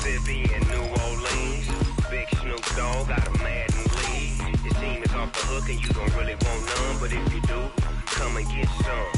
Mississippi and New Orleans. Big Snoop Dogg got a Madden league. Your team is off the hook and you don't really want none, but if you do, come and get some.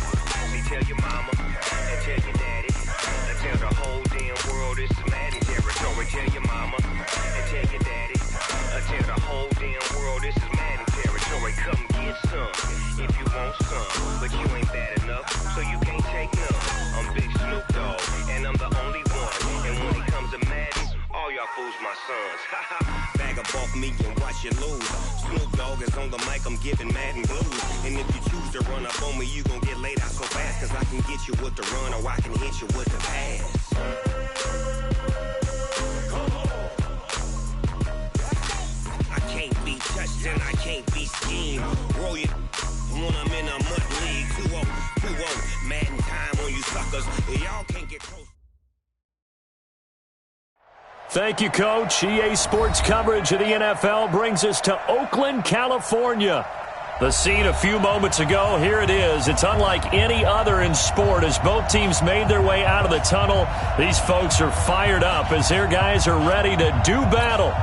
See, tell your mama and tell your daddy, and tell the whole damn world this is Madden territory. Tell your mama and tell your daddy, and tell the whole damn world this is Madden territory. Come get some if you want some, but you ain't bad enough, so you can't take none. I'm Big Snoop Dogg, and I'm the only one. And when it comes to Madden, all y'all fools my sons. Bag up off me and watch you lose. Snoop Dogg is on the mic, I'm giving Madden blues. And if you choose to run up on me, you gon' get laid out so fast. Cause I can get you with the run or I can hit you with the pass. I can't be touched and I can't be schemed. Roll you when I'm in a mud league. 2-0, Madden time on you suckers. Y'all can't get close. Thank you, Coach. EA Sports coverage of the NFL brings us to Oakland, California. The scene a few moments ago, here it is. It's unlike any other in sport as both teams made their way out of the tunnel. These folks are fired up as their guys are ready to do battle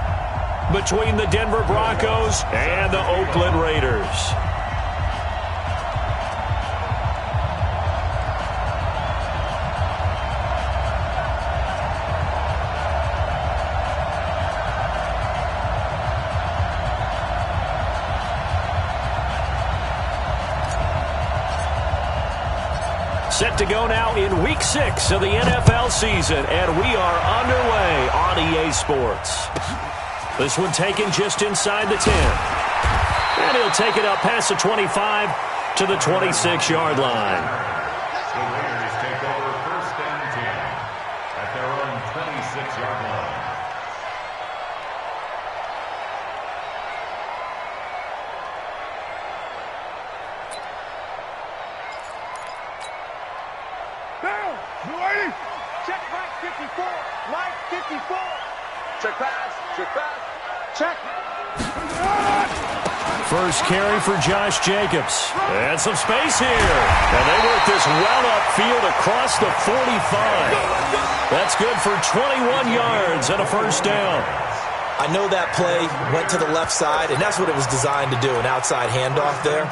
between the Denver Broncos and the Oakland Raiders. Set to go now in Week 6 of the NFL season, and we are underway on EA Sports. This one taken just inside the 10. And he'll take it up past the 25 to the 26-yard line. The Raiders take over 1st and 10 at their own 26-yard line. Check Mike 54. Mike 54. Check pass. Check pass. Check. First carry for Josh Jacobs. And some space here. And they work this well upfield across the 45. That's good for 21 yards and a first down. I know that play went to the left side, and that's what it was designed to do, an outside handoff there.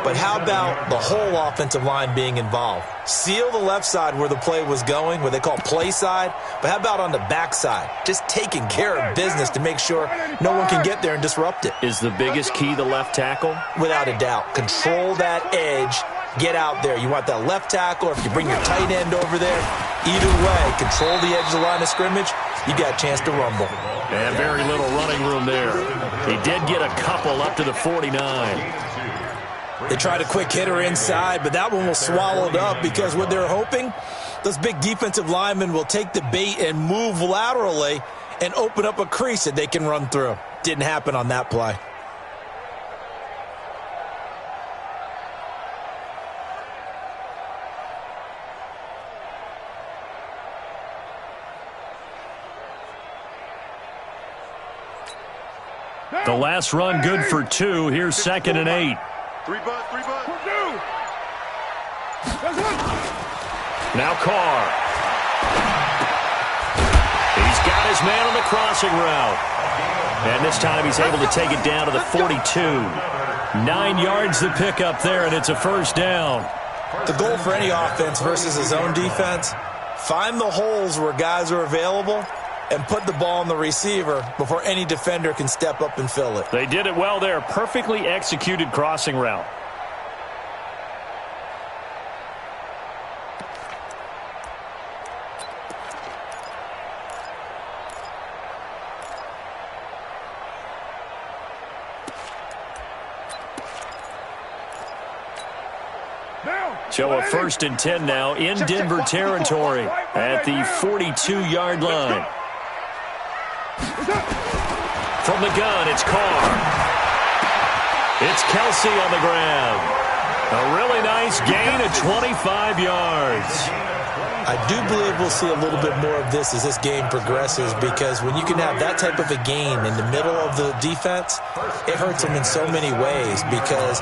But how about the whole offensive line being involved? Seal the left side where the play was going, where they call play side, but how about on the back side? Just taking care of business to make sure no one can get there and disrupt it. Is the biggest key the left tackle? Without a doubt. Control that edge. Get out there. You want that left tackle, or if you bring your tight end over there, either way, control the edge of the line of scrimmage, you got a chance to rumble. And very little running room there. He did get a couple up to the 49. They tried a quick hitter inside, but that one was swallowed up because what they're hoping, those big defensive linemen will take the bait and move laterally and open up a crease that they can run through. Didn't happen on that play. The last run good for 2. Here's 2nd and 8. 3 butt. Now Carr. He's got his man on the crossing route. And this time he's able to take it down to the 42. 9 yards the pickup there, and it's a first down. The goal for any offense versus his own defense, find the holes where guys are available and put the ball on the receiver before any defender can step up and fill it. They did it well there. Perfectly executed crossing route. So a 1st and 10 now in Denver territory at the 42-yard line. From the gun, it's Carr. It's Kelsey on the grab. A really nice gain of 25 yards. I do believe we'll see a little bit more of this as this game progresses, because when you can have that type of a gain in the middle of the defense, it hurts them in so many ways, because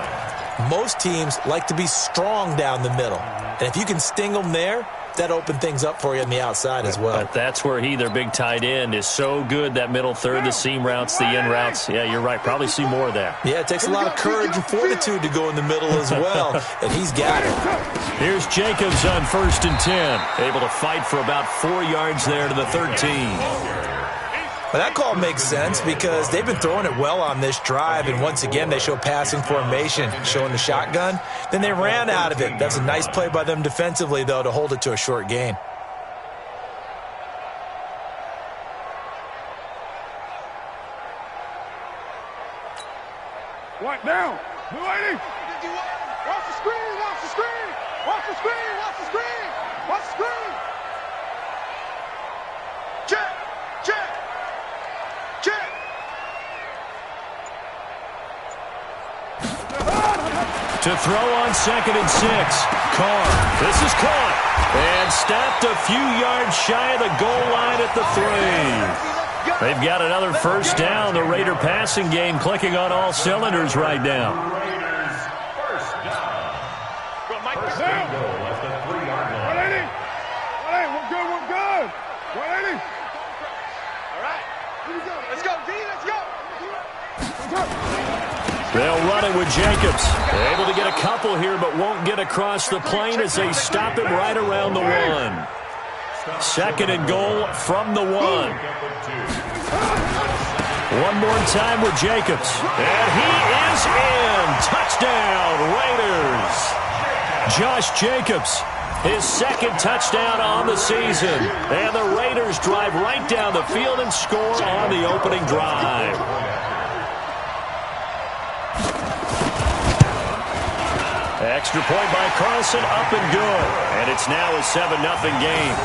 most teams like to be strong down the middle. And if you can sting them there, that opened things up for you on the outside as well. But that's where their big tight end, is so good, that middle third, the seam routes, the in routes. Yeah, you're right. Probably see more of that. Yeah, it takes a lot of courage and fortitude to go in the middle as well, and he's got it. Here's Jacobs on 1st and 10. Able to fight for about 4 yards there to the 13. Well, that call makes sense because they've been throwing it well on this drive, and once again they show passing formation, showing the shotgun. Then they ran out of it. That's a nice play by them defensively, though, to hold it to a short gain. What now? Blue 80. Watch the screen, watch the screen. Watch the screen, watch the screen. Watch the screen. Check, check. Check. To throw on 2nd and 6. Carr. This is caught. And stopped a few yards shy of the goal line at the 3. They've got another first down. The Raider passing game clicking on all cylinders right now. Raiders first down. First and goal at the 3-yard line. 180. 180. We're good, we're good. 180. All right. Let's go, D. Let's go. They'll run it with Jacobs. They're able to get a couple here, but won't get across the plane as they stop him right around the 1. 2nd and goal from the 1. One more time with Jacobs. And he is in. Touchdown, Raiders. Josh Jacobs, his 2nd touchdown on the season. And the Raiders drive right down the field and score on the opening drive. Extra point by Carlson, up and good. And it's now a 7-0 game.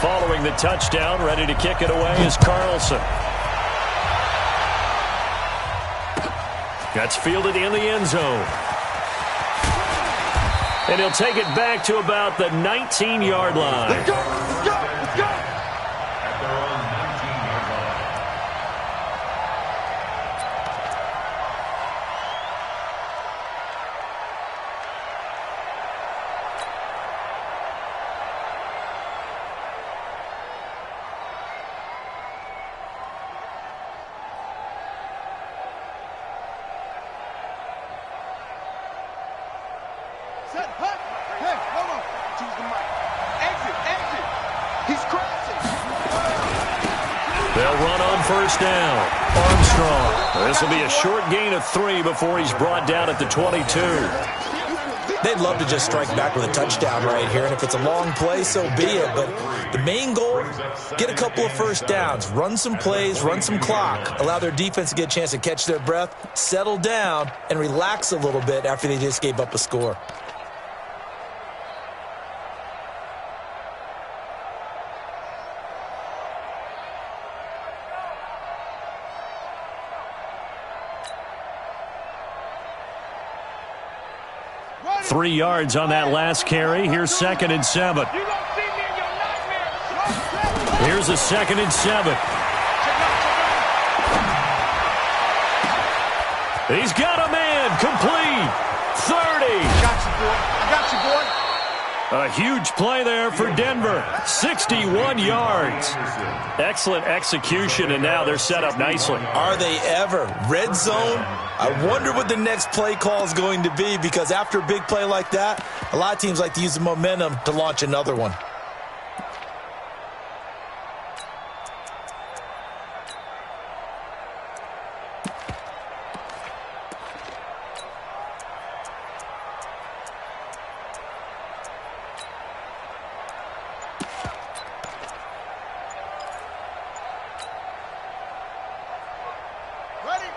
Following the touchdown, ready to kick it away is Carlson. That's fielded in the end zone. And he'll take it back to about the 19-yard line. Let's go, let's go, let's go. At their own 19-yard line. Set, hut. Hey, hold on. Choose the mic. Exit, exit. He's crossing. They'll run on first down. Armstrong. This will be a short gain of 3 before he's brought down at the 22. They'd love to just strike back with a touchdown right here, and if it's a long play, so be it. But the main goal, get a couple of first downs, run some plays, run some clock, allow their defense to get a chance to catch their breath, settle down, and relax a little bit after they just gave up a score. Ready. 3 yards on that last carry. Here's 2nd and 7. You don't see me in your nightmares. Here's a 2nd and 7. He's got a man. Complete. 30. Got you, boy. I got you, boy. A huge play there for Denver. 61 yards. Excellent execution, and now they're set up nicely. Are they ever? Red zone? I wonder what the next play call is going to be, because after a big play like that, a lot of teams like to use the momentum to launch another one.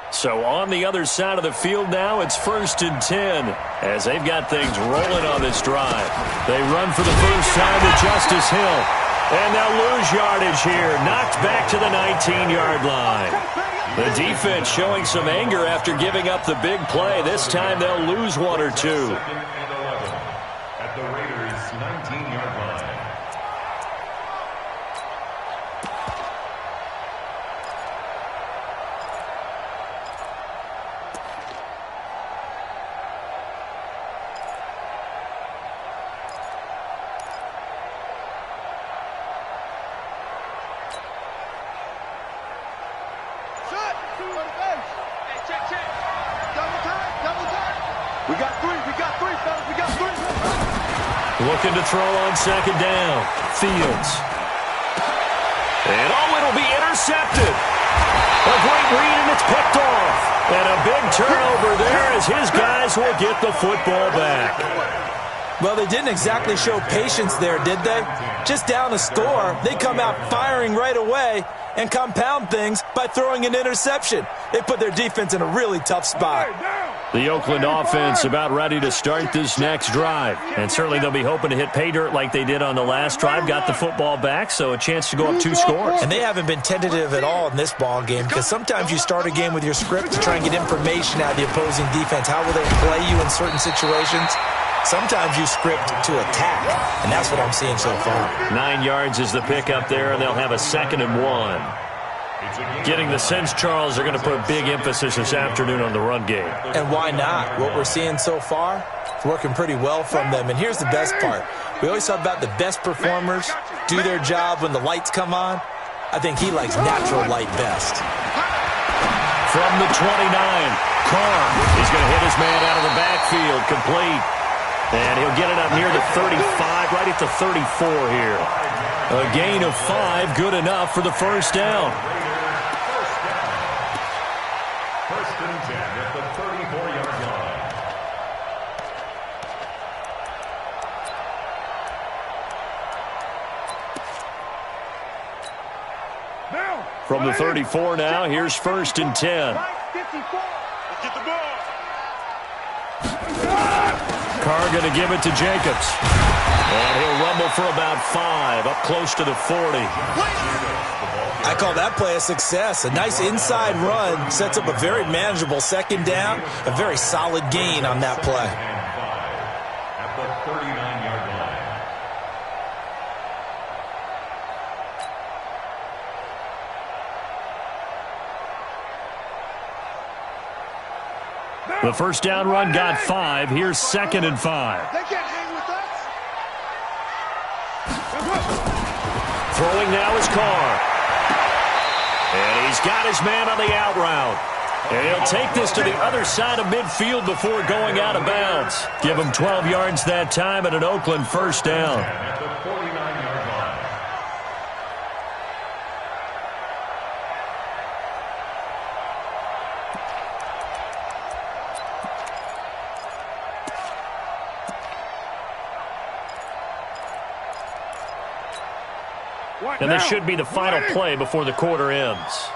So on the other side of the field now, it's 1st and 10 as they've got things rolling on this drive. They run for the first time with Justice Hill. And they'll lose yardage here. Knocked back to the 19-yard line. The defense showing some anger after giving up the big play. This time they'll lose 1 or 2. 2nd and 11 at the Raiders' 19-yard line. We got three, fellas, we got three. Looking to throw on second down. Fields. And it'll be intercepted. A great read, and it's picked off. And a big turnover there as his guys will get the football back. Well, they didn't exactly show patience there, did they? Just down a score, they come out firing right away and compound things by throwing an interception. They put their defense in a really tough spot. The Oakland offense about ready to start this next drive. And certainly they'll be hoping to hit pay dirt like they did on the last drive. Got the football back, so a chance to go up 2 scores. And they haven't been tentative at all in this ball game, because sometimes you start a game with your script to try and get information out of the opposing defense. How will they play you in certain situations? Sometimes you script to attack, and that's what I'm seeing so far. 9 yards is the pickup there, and they'll have a 2nd and 1. Getting the sense, Charles, they're going to put big emphasis this afternoon on the run game. And why not? What we're seeing so far, it's working pretty well from them. And here's the best part. We always talk about the best performers do their job when the lights come on. I think he likes natural light best. From the 29, Carr is going to hit his man out of the backfield, complete. And he'll get it up near the 35, right at the 34 here. A gain of 5, good enough for the first down. First and 10 at the 34-yard line. From the 34 now, here's 1st and 10. Get the ball. Carr going to give it to Jacobs. And he'll rumble for about 5, up close to the 40. I call that play a success. A nice inside run sets up a very manageable 2nd down. A very solid gain on that play. At the 39-yard line. The first down run got 5. Here's 2nd and 5. They can't hang with us. Throwing now is Carr. And he's got his man on the out route. And he'll take this to the other side of midfield before going out of bounds. Give him 12 yards that time and an Oakland first down. At the 49-yard line. And this should be the final play before the quarter ends.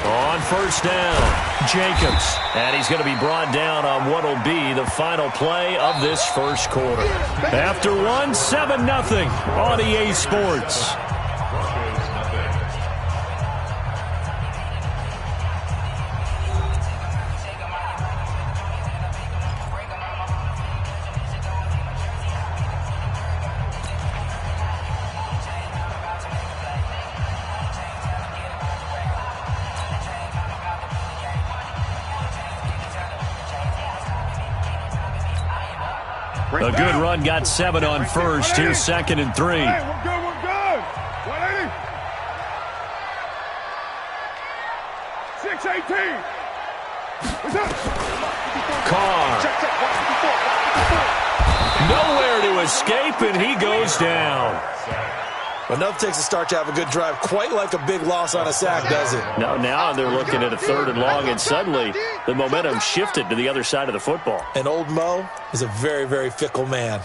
On first down, Jacobs. And he's going to be brought down on what will be the final play of this first quarter. After 1, 7-0 on EA Sports. A good run, got 7 on first. Here's 2nd and 3. Hey, we're good, we're good. 180. 618. What's up? Carr. Check. Nowhere to escape, and he goes down. Enough takes a start to have a good drive. Quite like a big loss on a sack, does it? Now they're looking at a 3rd and long, and suddenly the momentum shifted to the other side of the football. And old Mo is a very, very fickle man.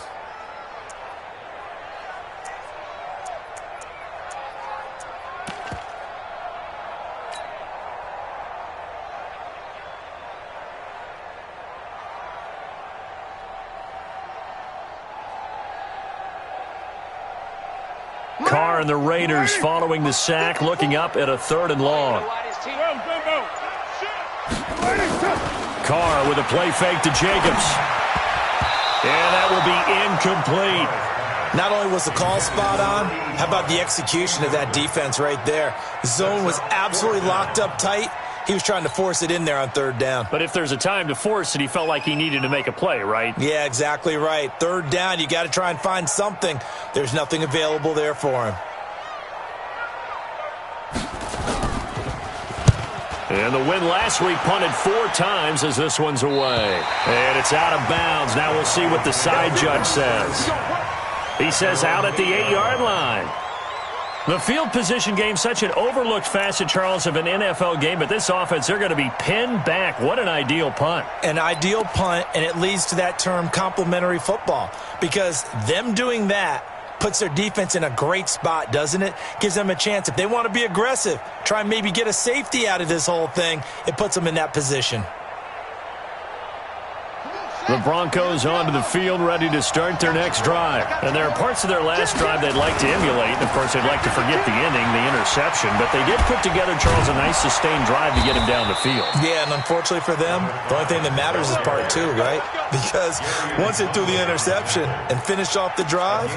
Carr and the Raiders following the sack, looking up at a 3rd and long. Carr with a play fake to Jacobs. And that will be incomplete. Not only was the call spot on, how about the execution of that defense right there? The zone was absolutely locked up tight. He was trying to force it in there on 3rd down. But if there's a time to force it, he felt like he needed to make a play, right? Yeah, exactly right. 3rd down, you got to try and find something. There's nothing available there for him. And the win last week punted 4 times as this one's away. And it's out of bounds. Now we'll see what the side judge says. He says out at the 8-yard line. The field position game, such an overlooked facet, Charles, of an NFL game, but this offense, they're going to be pinned back. What an ideal punt. An ideal punt, and it leads to that term complementary football, because them doing that puts their defense in a great spot, doesn't it? Gives them a chance. If they want to be aggressive, try and maybe get a safety out of this whole thing, it puts them in that position. The Broncos onto the field, ready to start their next drive. And there are parts of their last drive they'd like to emulate. And, of course, they'd like to forget the inning, the interception. But they did put together, Charles, a nice sustained drive to get him down the field. Yeah, and unfortunately for them, the only thing that matters is part 2, right? Because once they threw the interception and finished off the drive,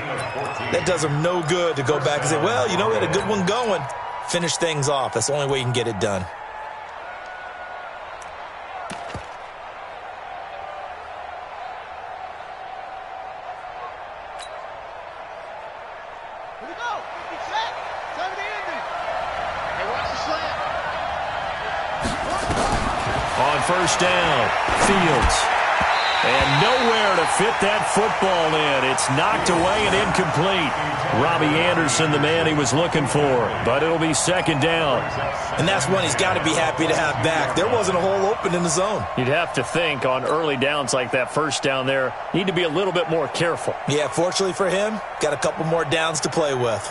that does them no good to go back and say, well, you know, we had a good one going. Finish things off. That's the only way you can get it done. First down, Fields. And nowhere to fit that football in. It's knocked away and incomplete. Robbie Anderson, the man he was looking for. But it'll be second down. And that's one he's got to be happy to have back. There wasn't a hole open in the zone. You'd have to think on early downs like that first down there, need to be a little bit more careful. Yeah, fortunately for him, got a couple more downs to play with.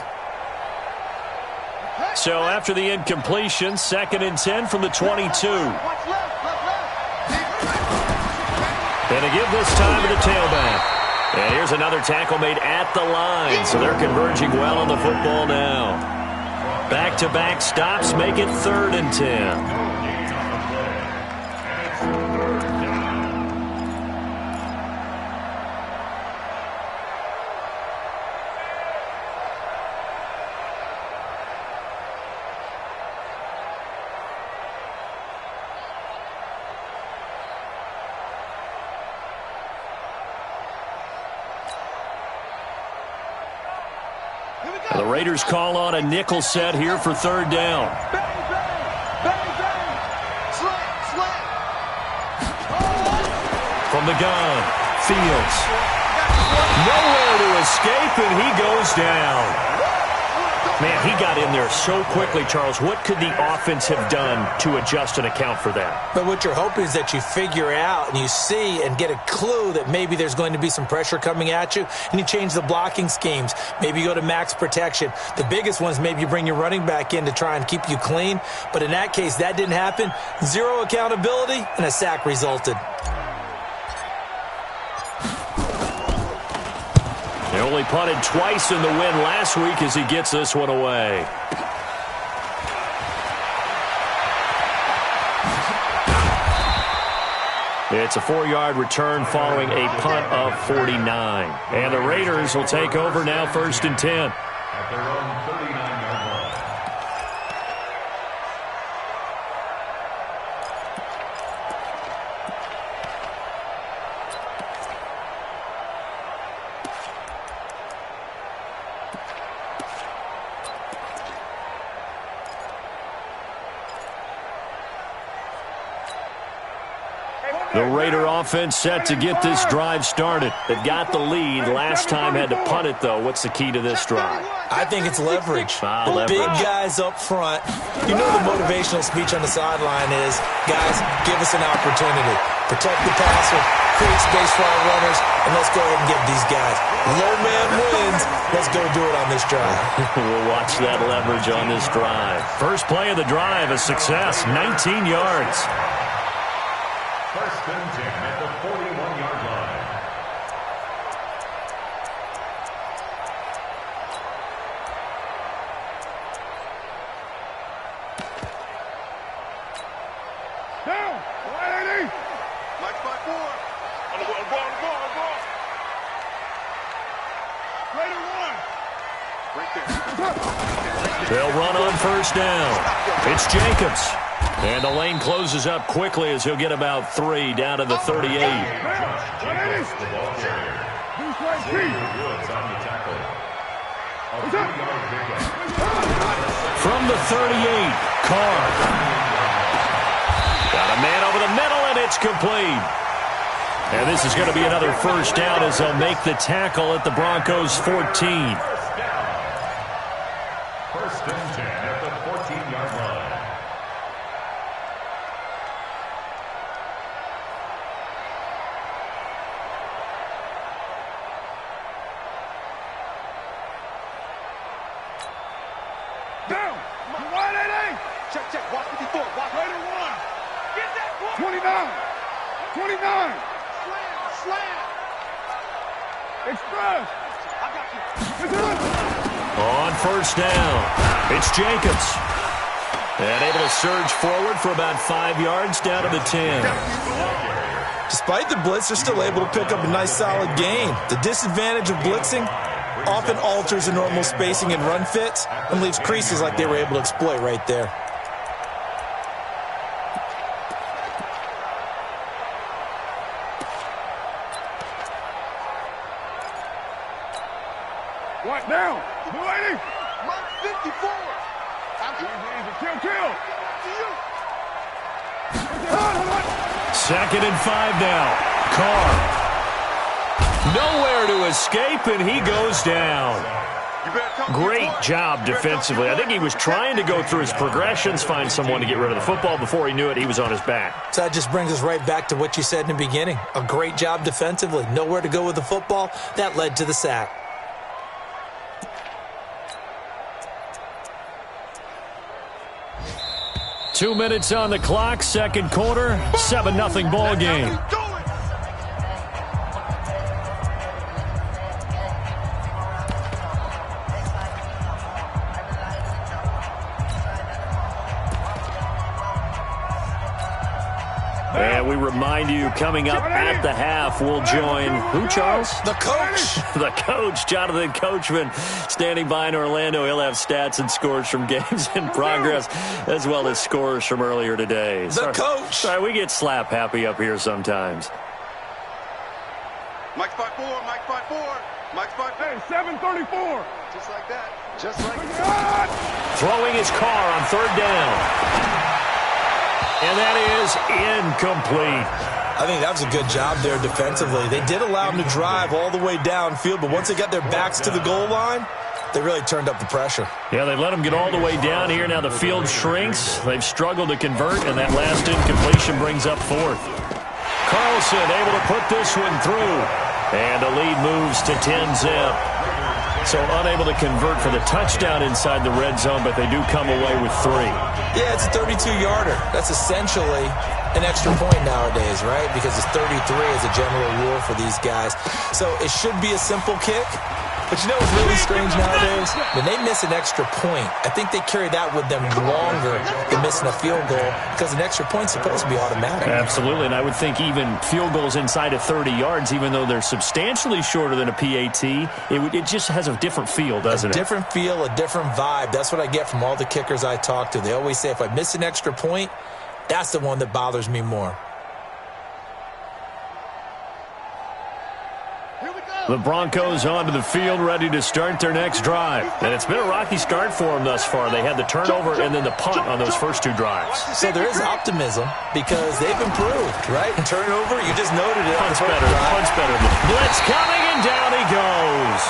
So after the incompletion, 2nd and 10 from the 22. And a give this time to the tailback. And here's another tackle made at the line. So they're converging well on the football now. Back-to-back stops make it 3rd and 10. The Raiders call on a nickel set here for 3rd down. From the gun, Fields. Nowhere to escape, and he goes down. Man, he got in there so quickly, Charles. What could the offense have done to adjust and account for that? But what you're hoping is that you figure out and you see and get a clue that maybe there's going to be some pressure coming at you, and you change the blocking schemes. Maybe you go to max protection. The biggest ones, maybe you bring your running back in to try and keep you clean. But in that case, that didn't happen. 0 accountability, and a sack resulted. They only punted twice in the win last week as he gets this one away. It's a 4-yard return following a punt of 49. And the Raiders will take over now 1st and 10. At their own 39-yard line. The Raider offense set to get this drive started. They've got the lead. Last time had to punt it, though. What's the key to this drive? I think it's leverage. The Leverage. big guys up front. You know the motivational speech on the sideline is, guys, give us an opportunity. Protect the passer, create space for our runners, and let's go ahead and give these guys. Low man wins. Let's go do it on this drive. We'll watch that leverage on this drive. First play of the drive, a success, 19 yards. 1st and 10 at the 41-yard line. Down. 180. Black spot 4. On the ball. Raider 1. Right there. They'll run on 1st down. It's Jacobs. And the lane closes up quickly as he'll get about 3 down to the 38. Josh Jacobs, the ball carrier. Xavier Woods on the tackle. A 3-yard pickup. From the 38, Carr. It's complete. And this is going to be another first down as they'll make the tackle at the Broncos' 14. First and 10 at the 14-yard line. Down. 180. Check. Watch 54. Watch 81. Get that. 29. Slam. Express. I got you. It's in. On first down, it's Jacobs. And able to surge forward for about 5 yards down to the 10. Despite the blitz, they're still able to pick up a nice solid gain. The disadvantage of blitzing often alters the normal spacing and run fits and leaves creases like they were able to exploit right there. What now? 280. Mark 54. Kill. Second and 5 now. Carr. Nowhere to escape, and he goes down. Great job defensively. I think he was trying to go through his progressions, find someone to get rid of the football. Before he knew it, he was on his back. So that just brings us right back to what you said in the beginning. A great job defensively. Nowhere to go with the football. That led to the sack. Two minutes on the clock, second quarter, 7-0 ball game. And we remind you, coming up at the half, we'll join who, Charles? The coach. The coach, Jonathan Coachman, standing by in Orlando. He'll have stats and scores from games in progress, as well as scores from earlier today. The coach. Sorry, we get slap happy up here sometimes. Mike's 5-4. Mike's 5-4. Hey, 734. Just like that. Throwing his car on third down. And that is incomplete. I think that was a good job there defensively. They did allow them to drive all the way downfield, but once they got their backs to the goal line, they really turned up the pressure. Yeah, they let them get all the way down here. Now the field shrinks. They've struggled to convert, and that last incompletion brings up fourth. Carlson able to put this one through. And the lead moves to 10-zip. So unable to convert for the touchdown inside the red zone, but they do come away with 3. Yeah, it's a 32-yarder. That's essentially an extra point nowadays, right? Because it's 33 as a general rule for these guys. So it should be a simple kick. But you know what's really strange nowadays? When they miss an extra point, I think they carry that with them longer than missing a field goal because an extra point's supposed to be automatic. Absolutely, and I would think even field goals inside of 30 yards, even though they're substantially shorter than a PAT, it just has a different feel, doesn't it? A different feel, a different vibe. That's what I get from all the kickers I talk to. They always say if I miss an extra point, that's the one that bothers me more. The Broncos onto the field, ready to start their next drive. And it's been a rocky start for them thus far. They had the turnover and then the punt on those first 2 drives. So there is optimism because they've improved, right? Turnover, you just noted it. Punt's better. Blitz coming, and down he goes.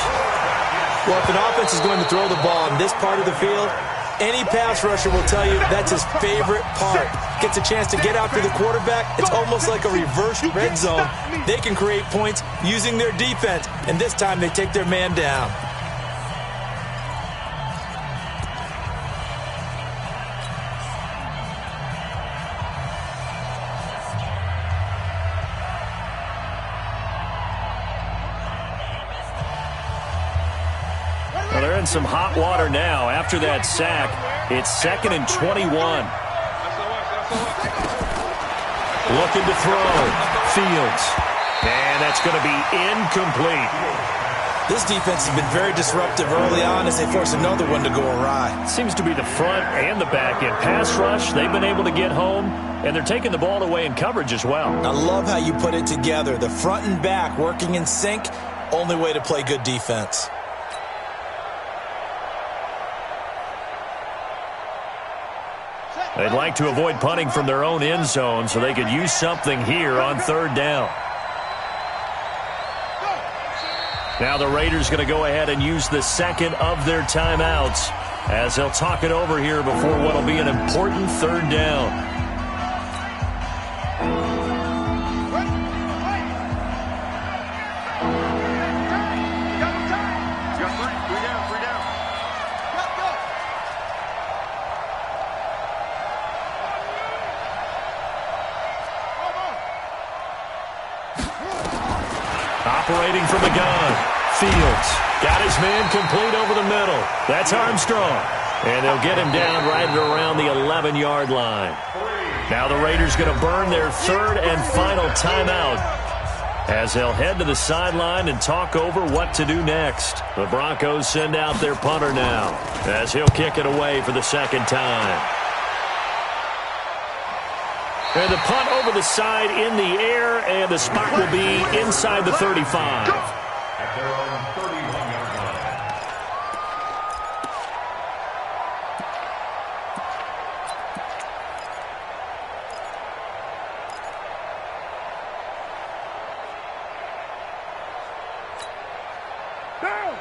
Well, if an offense is going to throw the ball in this part of the field, any pass rusher will tell you that's his favorite part. Gets a chance to get after the quarterback. It's almost like a reverse red zone. They can create points using their defense, and this time they take their man down. Well, they're in some hot water now. After that sack, it's 2nd and 21. Looking to throw. Fields. And that's going to be incomplete. This defense has been very disruptive early on as they force another one to go awry. Seems to be the front and the back end. Pass rush, they've been able to get home, and they're taking the ball away in coverage as well. I love how you put it together. The front and back working in sync, only way to play good defense. They'd like to avoid punting from their own end zone so they could use something here on third down. Now the Raiders going to go ahead and use the second of their timeouts as they'll talk it over here before what will be an important third down. Operating from the gun, Fields got his man complete over the middle. That's Armstrong. And they'll get him down right at around the 11-yard line. Now the Raiders going to burn their third and final timeout as they'll head to the sideline and talk over what to do next. The Broncos send out their punter now as he'll kick it away for the second time. And the punt over the side in the air, and the spot will be inside the 35. At their own 31-yard line.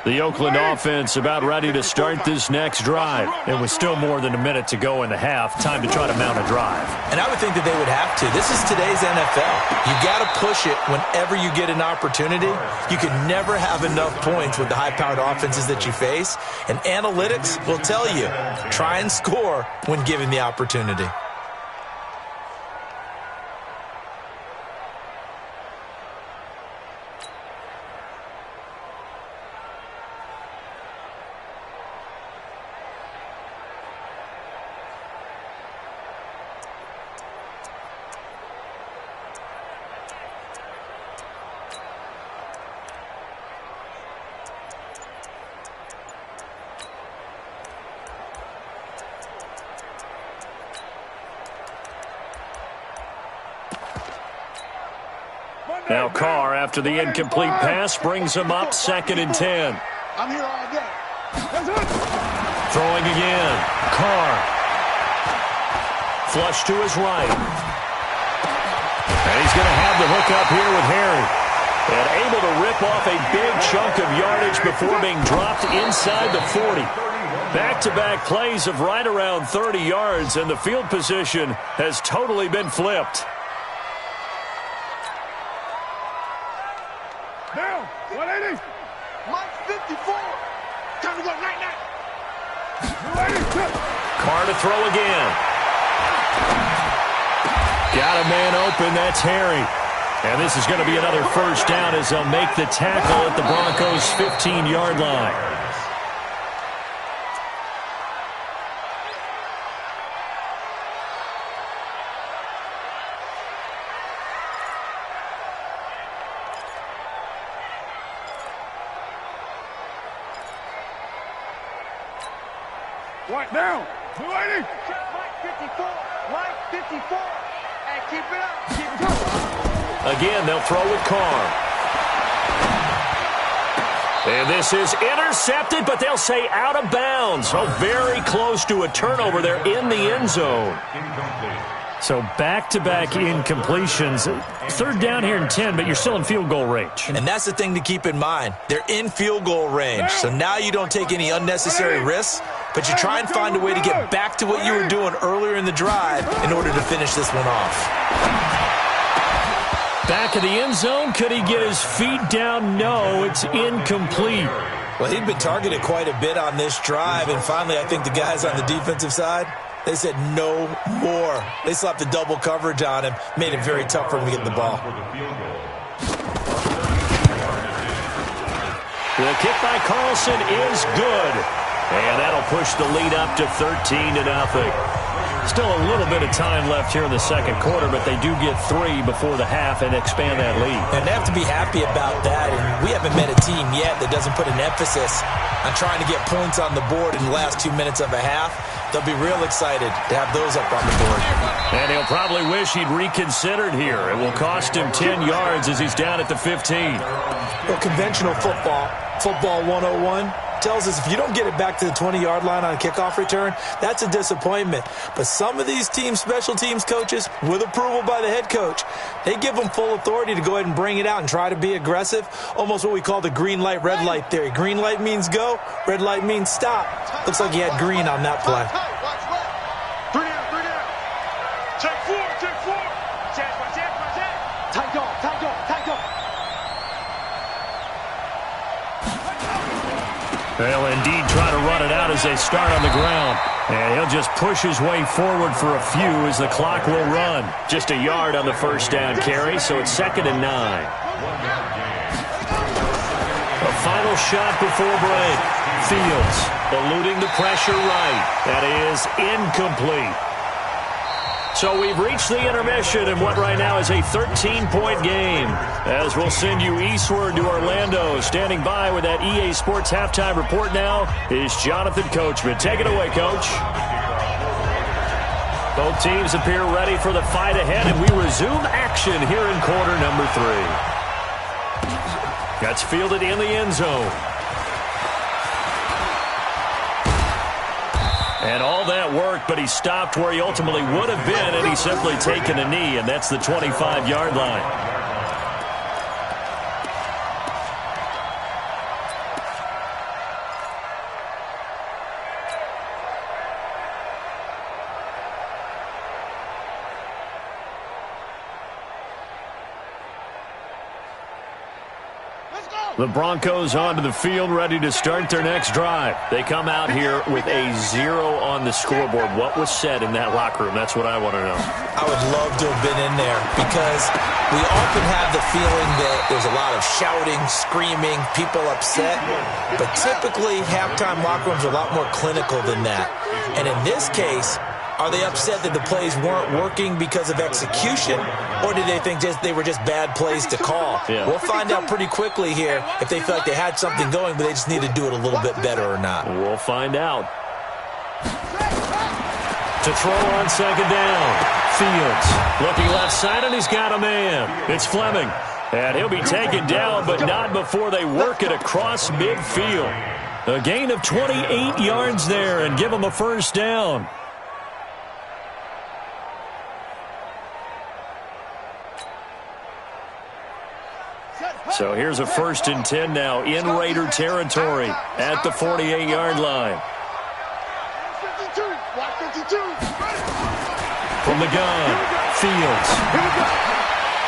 The Oakland offense about ready to start this next drive. And with still more than a minute to go in the half, time to try to mount a drive. And I would think that they would have to. This is today's NFL. You got to push it whenever you get an opportunity. You can never have enough points with the high-powered offenses that you face. And analytics will tell you, try and score when given the opportunity. Now Carr, after the incomplete pass, brings him up 2nd and 10. I'm here all day. Throwing again. Carr. Flush to his right. And he's going to have the hook up here with Harry. And able to rip off a big chunk of yardage before being dropped inside the 40. Back-to-back plays of right around 30 yards, and the field position has totally been flipped. Now, 180. Mike 54. Time to go night-night. 180. Carr to throw again. Got a man open. That's Harry. And this is going to be another first down as they'll make the tackle at the Broncos' 15-yard line. Right now. 280. Mike 54. Mike 54. And keep it up. Keep it up. Again, they'll throw with Carr. And this is intercepted, but they'll say out of bounds. So very close to a turnover there in the end zone. So back-to-back incompletions. Third down here in 10, but you're still in field goal range. And that's the thing to keep in mind. They're in field goal range. So now you don't take any unnecessary risks, but you try and find a way to get back to what you were doing earlier in the drive in order to finish this one off. Back of the end zone. Could he get his feet down? No, it's incomplete. Well, he'd been targeted quite a bit on this drive, and finally I think the guys on the defensive side, they said no more. They slapped the double coverage on him, made it very tough for him to get the ball. The kick by Carlson is good. And that'll push the lead up to 13-0. Still a little bit of time left here in the second quarter, but they do get 3 before the half and expand that lead. And they have to be happy about that. And we haven't met a team yet that doesn't put an emphasis on trying to get points on the board in the last 2 minutes of a half. They'll be real excited to have those up on the board. And he'll probably wish he'd reconsidered here. It will cost him 10 yards as he's down at the 15. Well, conventional football 101, tells us if you don't get it back to the 20-yard line on a kickoff return, that's a disappointment. But some of these special teams coaches, with approval by the head coach, they give them full authority to go ahead and bring it out and try to be aggressive, almost what we call the green light, red light theory. Green light means go, red light means stop. Looks like he had green on that play. Three down. Take four. Tight dog. They'll indeed try to run it out as they start on the ground. And he'll just push his way forward for a few as the clock will run. Just a yard on the first down carry, so it's 2nd and 9. A final shot before break. Fields eluding the pressure right. That is incomplete. So we've reached the intermission in what right now is a 13-point game. As we'll send you eastward to Orlando. Standing by with that EA Sports halftime report now is Jonathan Coachman. Take it away, Coach. Both teams appear ready for the fight ahead, and we resume action here in quarter number 3. That's fielded in the end zone. And all that work, but he stopped where he ultimately would have been, and he's simply taken a knee, and that's the 25-yard line. The Broncos onto the field, ready to start their next drive. They come out here with a 0 on the scoreboard. What was said in that locker room? That's what I want to know. I would love to have been in there because we often have the feeling that there's a lot of shouting, screaming, people upset. But typically, halftime locker rooms are a lot more clinical than that. And in this case, are they upset that the plays weren't working because of execution, or did they think they were just bad plays to call? Yeah. We'll find out pretty quickly here if they feel like they had something going, but they just need to do it a little bit better or not. We'll find out. To throw on 2nd down. Fields looking left side, and he's got a man. It's Fleming. And he'll be taken down, but not before they work it across midfield. A gain of 28 yards there and give him a first down. So here's a 1st and 10 now in Raider territory at the 48-yard line. From the gun, Fields.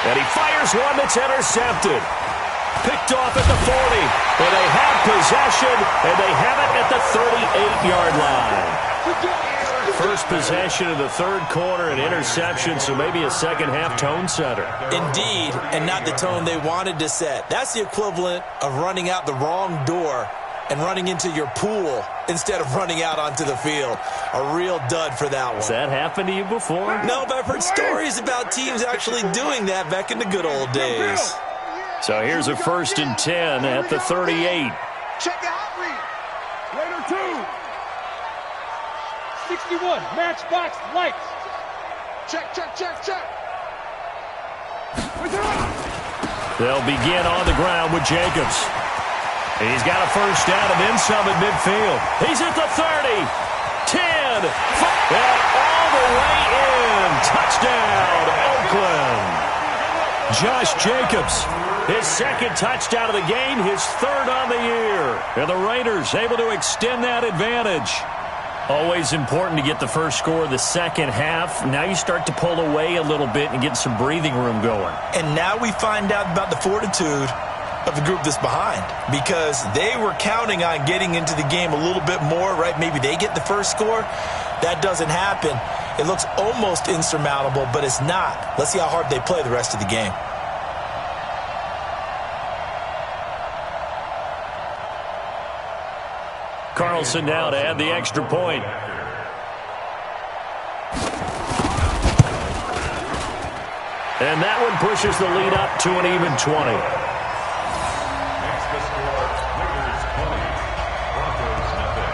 And he fires one that's intercepted. Picked off at the 40. And they have possession, and they have it at the 38-yard line. First possession of the third quarter, an interception, so maybe a second-half tone setter. Indeed, and not the tone they wanted to set. That's the equivalent of running out the wrong door and running into your pool instead of running out onto the field. A real dud for that one. Has that happened to you before? No, but I've heard stories about teams actually doing that back in the good old days. So here's a 1st and 10 at the 38. Check the hot read. Raider 2. 61, matchbox lights. Check. They'll begin on the ground with Jacobs. He's got a first down and then some at midfield. He's at the 30, 10, 5, and all the way in. Touchdown, Oakland. Josh Jacobs, his 2nd touchdown of the game, his 3rd on the year. And the Raiders able to extend that advantage. Always important to get the first score of the second half. Now you start to pull away a little bit and get some breathing room going. And now we find out about the fortitude of the group that's behind, because they were counting on getting into the game a little bit more, right? Maybe they get the first score. That doesn't happen. It looks almost insurmountable, but it's not. Let's see how hard they play the rest of the game. Carlson now to add the extra point. And that one pushes the lead up to an even 20. Makes the score Raiders 20, Broncos nothing.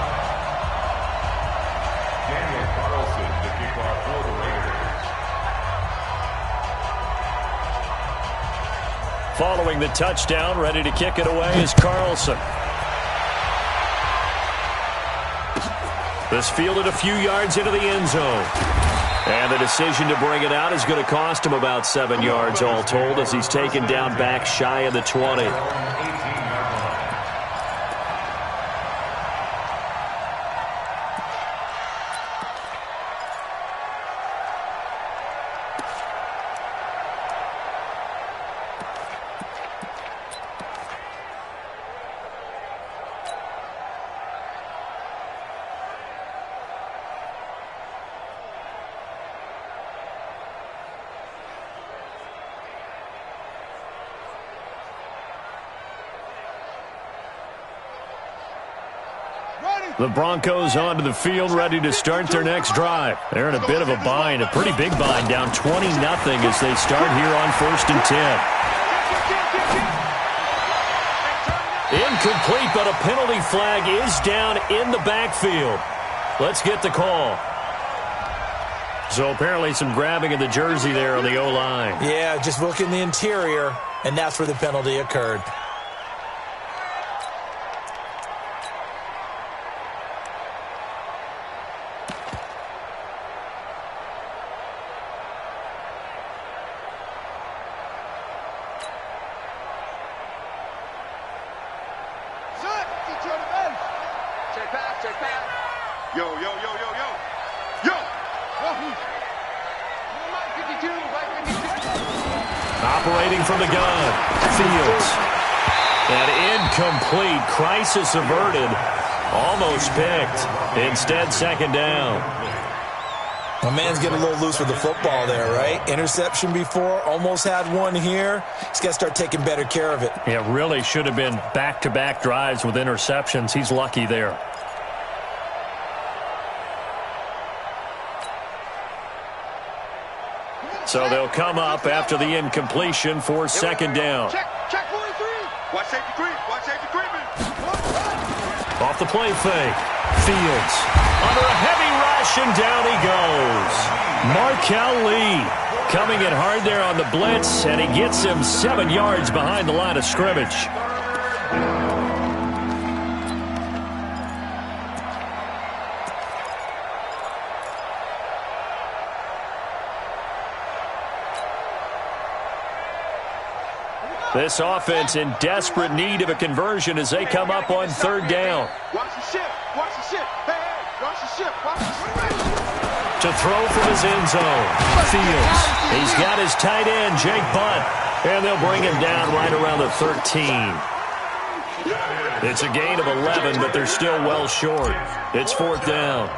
Daniel Carlson to kick off for the Raiders. Following the touchdown, ready to kick it away is Carlson. This fielded a few yards into the end zone. And the decision to bring it out is going to cost him about 7 yards all told as he's taken down back shy of the 20. The Broncos onto the field, ready to start their next drive. They're in a bit of a bind, a pretty big bind, down 20-0 as they start here on 1st and 10. Incomplete, but a penalty flag is down in the backfield. Let's get the call. So apparently some grabbing of the jersey there on the O-line. Yeah, just look in the interior, and that's where the penalty occurred. Yo, yo, yo, yo, yo. Yo! Operating from the gun. Fields. And incomplete. Crisis averted. Almost picked. Instead, 2nd down. My man's getting a little loose with the football there, right? Interception before, almost had one here. He's got to start taking better care of it. It really should have been back-to-back drives with interceptions. He's lucky there. So they'll come up after the incompletion for 2nd down. Check 43. Watch safety creep. Watch safety creeping. Off the play fake. Fields under a heavy rush, and down he goes. Markel Lee coming in hard there on the blitz, and he gets him 7 yards behind the line of scrimmage. This offense in desperate need of a conversion as they come up on 3rd down. Watch the ship. Watch the ship. Hey, hey, watch the ship. Watch the ship. To throw from his end zone. Fields. He's got his tight end, Jake Bunt. And they'll bring him down right around the 13. It's a gain of 11, but they're still well short. It's 4th down.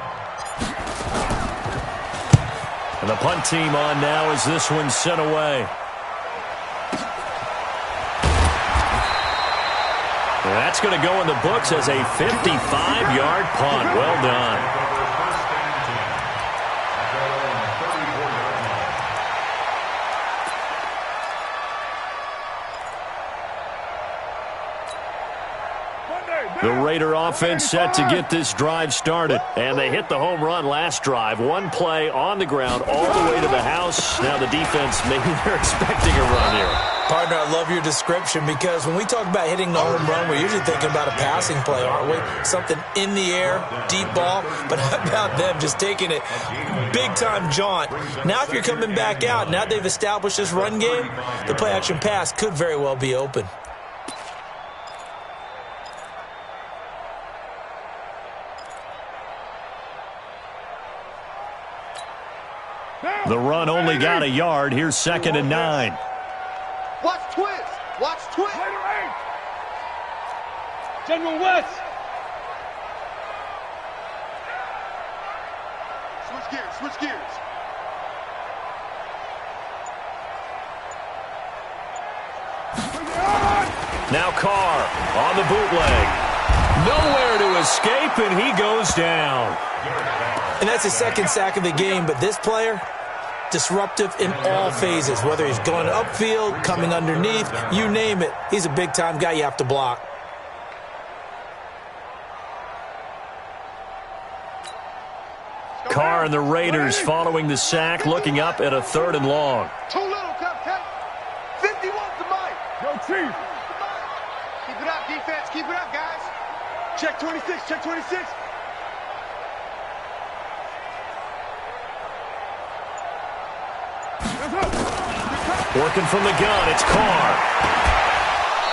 And the punt team on now as this one's sent away. That's going to go in the books as a 55-yard punt. Well done. The Raider offense set to get this drive started. And they hit the home run last drive. One play on the ground all the way to the house. Now the defense, maybe they're expecting a run here. Partner, I love your description because when we talk about hitting the home run, we're usually thinking about a passing play, aren't we? Something in the air, deep ball. But how about them just taking it big-time jaunt? Now if you're coming back out, now they've established this run game, the play-action pass could very well be open. The run only got a yard. Here's 2nd and 9. Watch twist. Watch twist. General West. Switch gears. Switch gears. Now Carr on the bootleg. Nowhere to escape, and he goes down. And that's his 2nd sack of the game, but this player, disruptive in all phases, whether he's going upfield, coming underneath, you name it. He's a big-time guy you have to block. Carr and the Raiders following the sack, looking up at a 3rd and long. Too little, Cupcake. 51 to Mike. Yo, Chief. Keep it up, defense. Keep it up, guys. Check 26. Check 26. Working from the gun, it's Carr.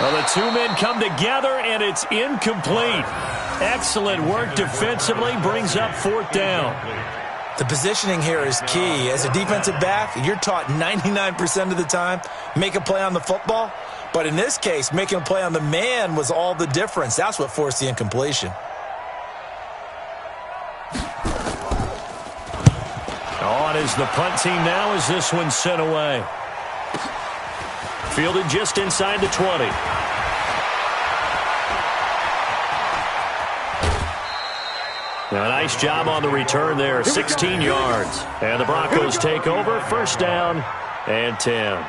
Well, the two men come together, and it's incomplete. Excellent work defensively, brings up fourth down. The positioning here is key. As a defensive back, you're taught 99% of the time, make a play on the football. But in this case, making a play on the man was all the difference. That's what forced the incompletion. On is the punt team now as this one's sent away. Fielded just inside the 20. Now, a nice job on the return there, 16 yards. And the Broncos take over, first down and 10.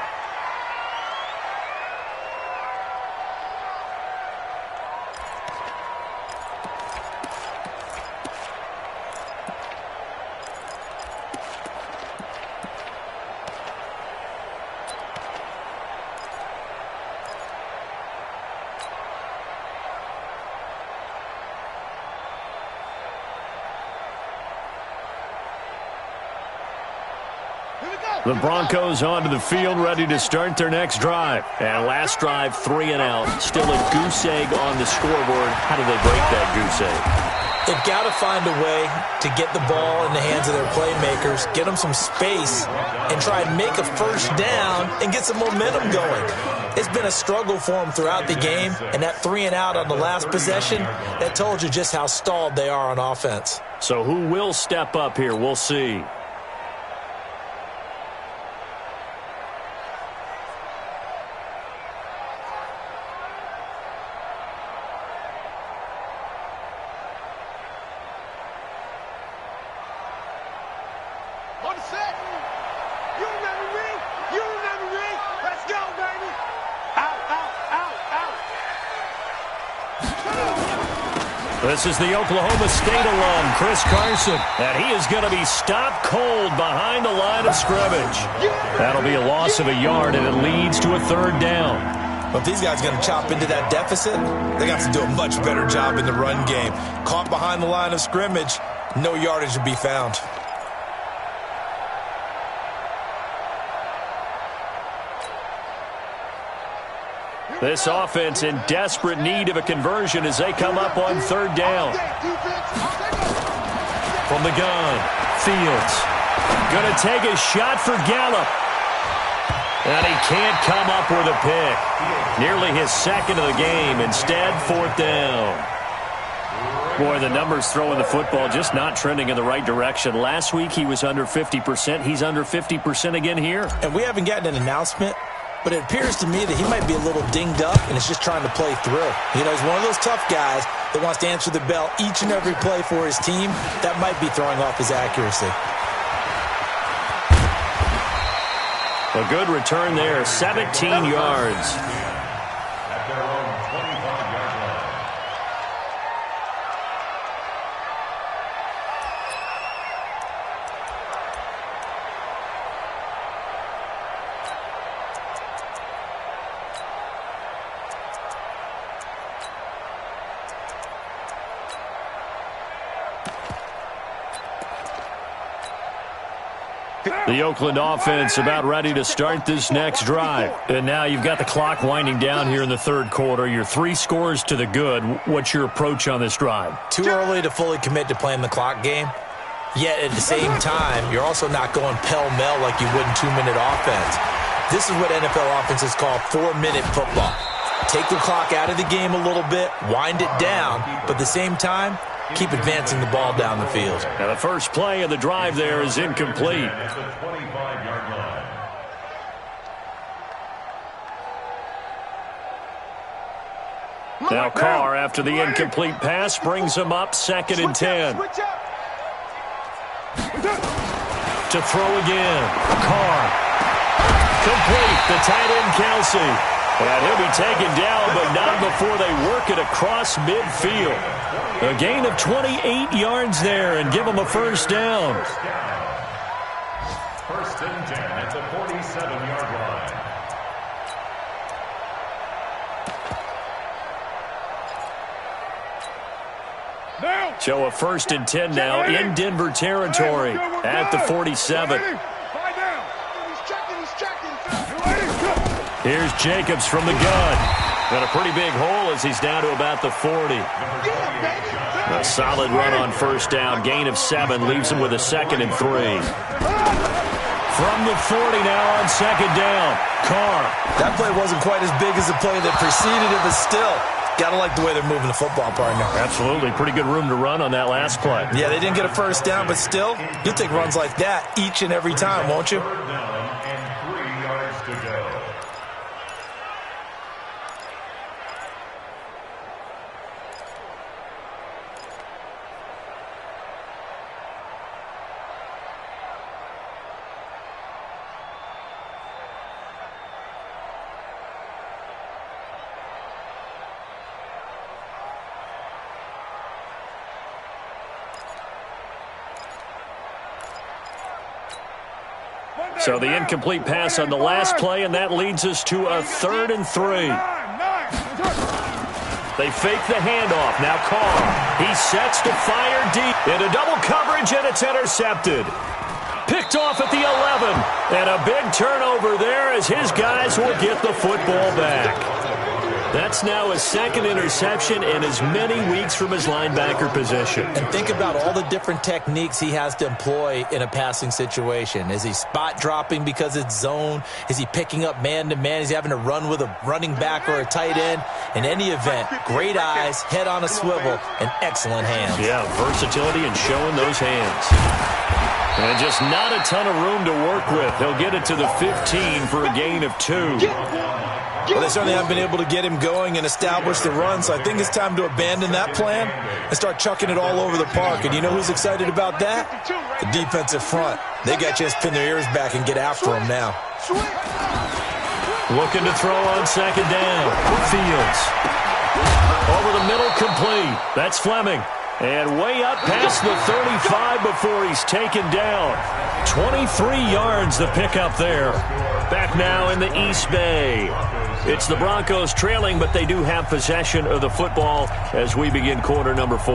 The Broncos onto the field, ready to start their next drive. And last drive, 3 and out. Still a goose egg on the scoreboard. How do they break that goose egg? They've got to find a way to get the ball in the hands of their playmakers, get them some space, and try and make a first down and get some momentum going. It's been a struggle for them throughout the game, and that 3 and out on the last possession, that told you just how stalled they are on offense. So who will step up here? We'll see. This is the Oklahoma State alum, Chris Carson, and he is going to be stopped cold behind the line of scrimmage. That'll be a loss of a yard, and it leads to a third down. But if these guys are going to chop into that deficit, they got to do a much better job in the run game. Caught behind the line of scrimmage, no yardage to be found. This offense in desperate need of a conversion as they come up on third down. From the gun, Fields. Going to take a shot for Gallup. And he can't come up with a pick. Nearly his second of the game. Instead, fourth down. Boy, the numbers throwing the football just not trending in the right direction. Last week he was under 50%. He's under 50% again here. And we haven't gotten an announcement, but it appears to me that he might be a little dinged up and is just trying to play through. You know, he's one of those tough guys that wants to answer the bell each and every play for his team. That might be throwing off his accuracy. A good return there, 17 yards. At their own 25-yard line. The Oakland offense about ready to start this next drive. And now you've got the clock winding down here in the third quarter. You're 3 scores to the good. What's your approach on this drive? Too early to fully commit to playing the clock game. Yet at the same time, you're also not going pell-mell like you would in 2-minute offense. This is what NFL offenses call 4-minute football. Take the clock out of the game a little bit, wind it down, but at the same time, keep advancing the ball down the field. Now the first play of the drive there is incomplete. At the 25-yard line. Now Carr, after the incomplete pass, brings him up 2nd and 10. To throw again. Carr. Complete. The tight end, Kelsey. And he'll be taken down, but not before they work it across midfield. A gain of 28 yards there and give them a first down. First and 10 at the 47-yard line. So a 1st and 10 now in Denver territory at the 47. Here's Jacobs from the gun. Got a pretty big hole as he's down to about the 40. A solid run on first down. Gain of 7 leaves him with a 2nd and 3. From the 40 now on 2nd down. Carr. That play wasn't quite as big as the play that preceded it, but still, got to like the way they're moving the football, partner. Absolutely. Pretty good room to run on that last play. Yeah, they didn't get a first down, but still, you'll take runs like that each and every time, won't you? Third down and 3 yards to go. So the incomplete pass on the last play, and that leads us to a 3rd and 3. They fake the handoff. Now Carr. He sets to fire deep. Into double coverage, and it's intercepted. Picked off at the 11. And a big turnover there as his guys will get the football back. That's now his 2nd interception in as many weeks from his linebacker position. And think about all the different techniques he has to employ in a passing situation. Is he spot dropping because it's zone? Is he picking up man-to-man? Is he having to run with a running back or a tight end? In any event, great eyes, head on a swivel, and excellent hands. Yeah, versatility and showing those hands. And just not a ton of room to work with. He'll get it to the 15 for a gain of 2. Well, they certainly haven't been able to get him going and establish the run, so I think it's time to abandon that plan and start chucking it all over the park. And you know who's excited about that? The defensive front. They got a chance to pin their ears back and get after him now. Looking to throw on 2nd down. Fields. Over the middle, complete. That's Fleming. And way up past the 35 before he's taken down. 23 yards the pickup there. Back now in the East Bay. It's the Broncos trailing, but they do have possession of the football as we begin quarter number 4.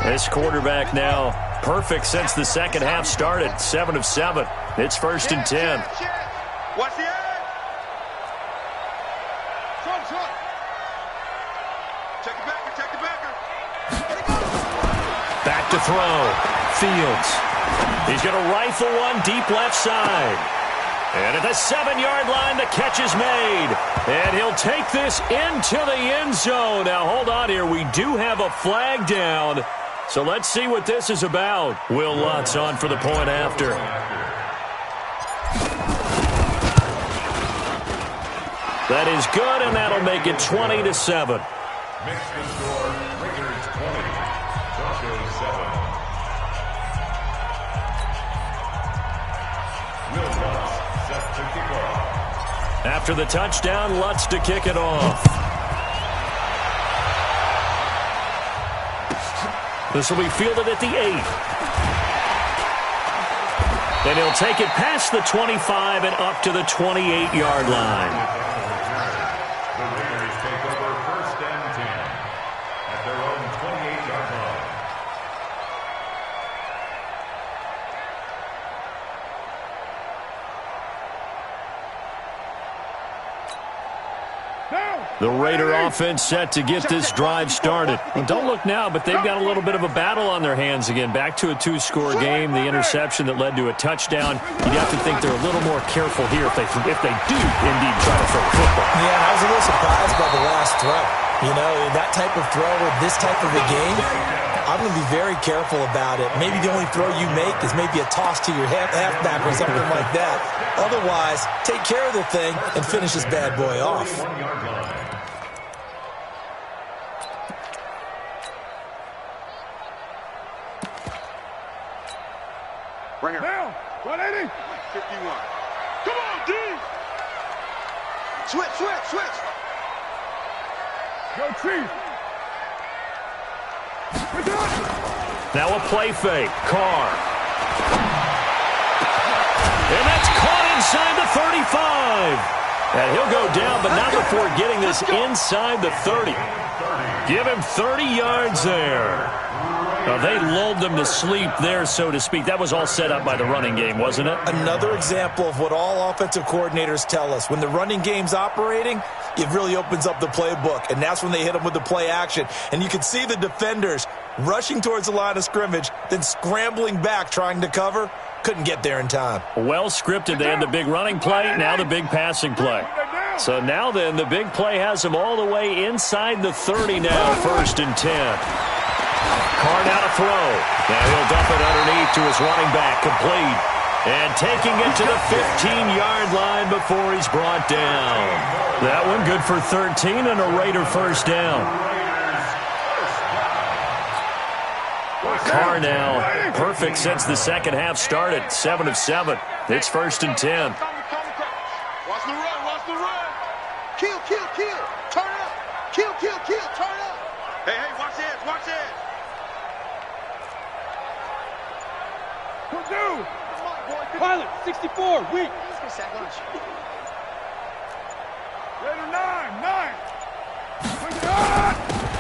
This quarterback now perfect since the second half started. 7 of 7. It's 1st and 10. What's the end? Front. Check the backer. Back to throw. Fields. He's going to rifle one deep left side. And at the 7-yard line, the catch is made. And he'll take this into the end zone. Now, hold on here. We do have a flag down. So let's see what this is about. Will Lutz on for the point after. That is good, and that'll make it 20-7. Makes the score Raiders 20, Broncos 7. Will Lutz set to kick off. After the touchdown, Lutz to kick it off. This will be fielded at the 8. And he'll take it past the 25 and up to the 28-yard line. The Raiders take over 1st and 10 at their own 28-yard line. The Raider offense set to get this drive started. And don't look now, but they've got a little bit of a battle on their hands again. Back to a 2-score game. The interception that led to a touchdown. You'd have to think they're a little more careful here if they do indeed try to throw the football. Yeah, I was a little surprised by the last throw. You know, that type of throw with this type of a game, I'm going to be very careful about it. Maybe the only throw you make is maybe a toss to your halfback or something like that. Otherwise, take care of the thing and finish this bad boy off. Right here. Now, 180. 51. Come on, D. Switch. Go, Chief. Now a play fake. Carr. And that's caught inside the 35. And he'll go down, but not before getting this inside the 30. Give him 30 yards there. They lulled them to sleep there, so to speak. That was all set up by the running game, wasn't it? Another example of what all offensive coordinators tell us. When the running game's operating, it really opens up the playbook, and that's when they hit them with the play action. And you can see the defenders rushing towards the line of scrimmage, then scrambling back trying to cover. Couldn't get there in time. Well scripted. They had the big running play, now the big passing play. So now then, the big play has them all the way inside the 30 now, 1st and 10. Carr now to throw. Now he'll dump it underneath to his running back, complete. And taking it to the 15-yard line before he's brought down. That one good for 13 and a Raider first down. Carr now perfect since the second half started. 7 of 7. It's 1st and 10. Watch the run, watch the run. Kill, kill, kill. Turn up. Kill, kill, kill. Turn up. Hey, hey, watch this, watch this. Purdue. Pilot, 64, weak. Raider 9.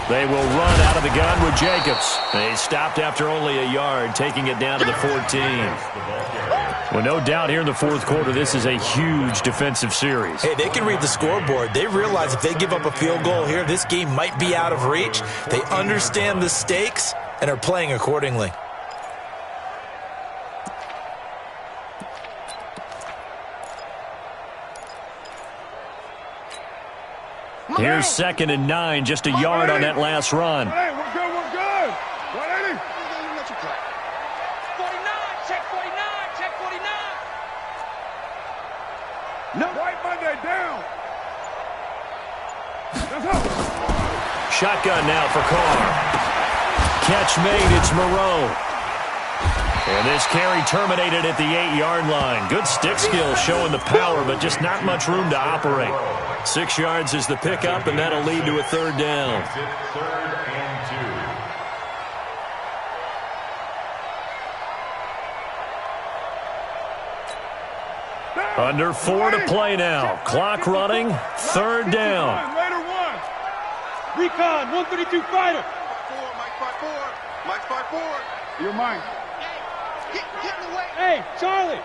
They will run out of the gun with Jacobs. They stopped after only a yard, taking it down to the 14. Well, no doubt here in the fourth quarter, this is a huge defensive series. Hey, they can read the scoreboard. They realize if they give up a field goal here, this game might be out of reach. They understand the stakes and are playing accordingly. Here's 2nd and 9, just a yard on that last run. Hey, we're good, we're good. 180. 49, check 49, check 49. No. White Monday down. Let's go. Shotgun now for Carr. Catch made, it's Moreau. And this carry terminated at the 8-yard line. Good stick skill showing the power, but just not much room to operate. 6 yards is the pickup, and that'll lead to a 3rd down. 3rd and 2. Under 4 to play now. Clock running, 3rd down. Raider 1. Recon, 132 fighter. Mike 5-4. You're mine. Get in the way. Hey, Charlie.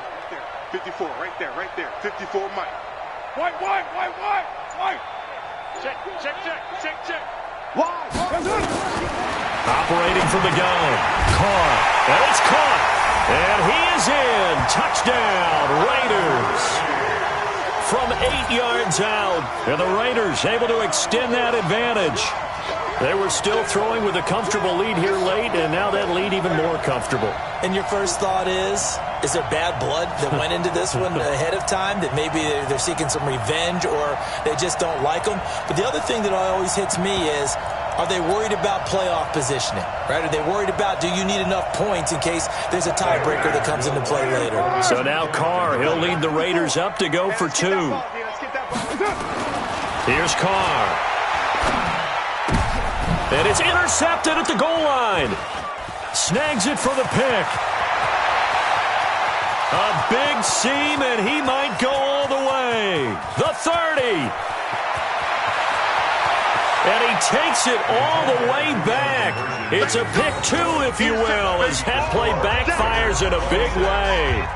54, right there. 54, Mike. White. Check. Wide. Operating from the gun. Carr. And it's caught. And he is in. Touchdown, Raiders. From 8 yards out. And the Raiders able to extend that advantage. They were still throwing with a comfortable lead here late, and now that lead even more comfortable. And your first thought is there bad blood that went into this one ahead of time, that maybe they're seeking some revenge or they just don't like them? But the other thing that always hits me is, are they worried about playoff positioning? Right? Are they worried about, do you need enough points in case there's a tiebreaker that comes into play later? So now Carr, he'll lead the Raiders up to go for 2. Here's Carr. And it's intercepted at the goal line. Snags it for the pick. A big seam, and he might go all the way. The 30. And he takes it all the way back. It's a pick 2, if you will, as that play backfires in a big way.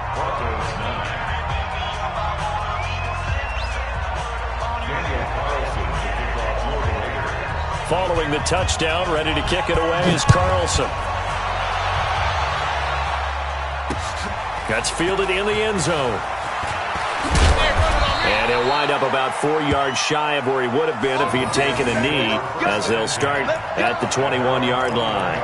Following the touchdown, ready to kick it away is Carlson. That's fielded in the end zone. And he'll wind up about 4 yards shy of where he would have been if he had taken a knee, as they'll start at the 21-yard line.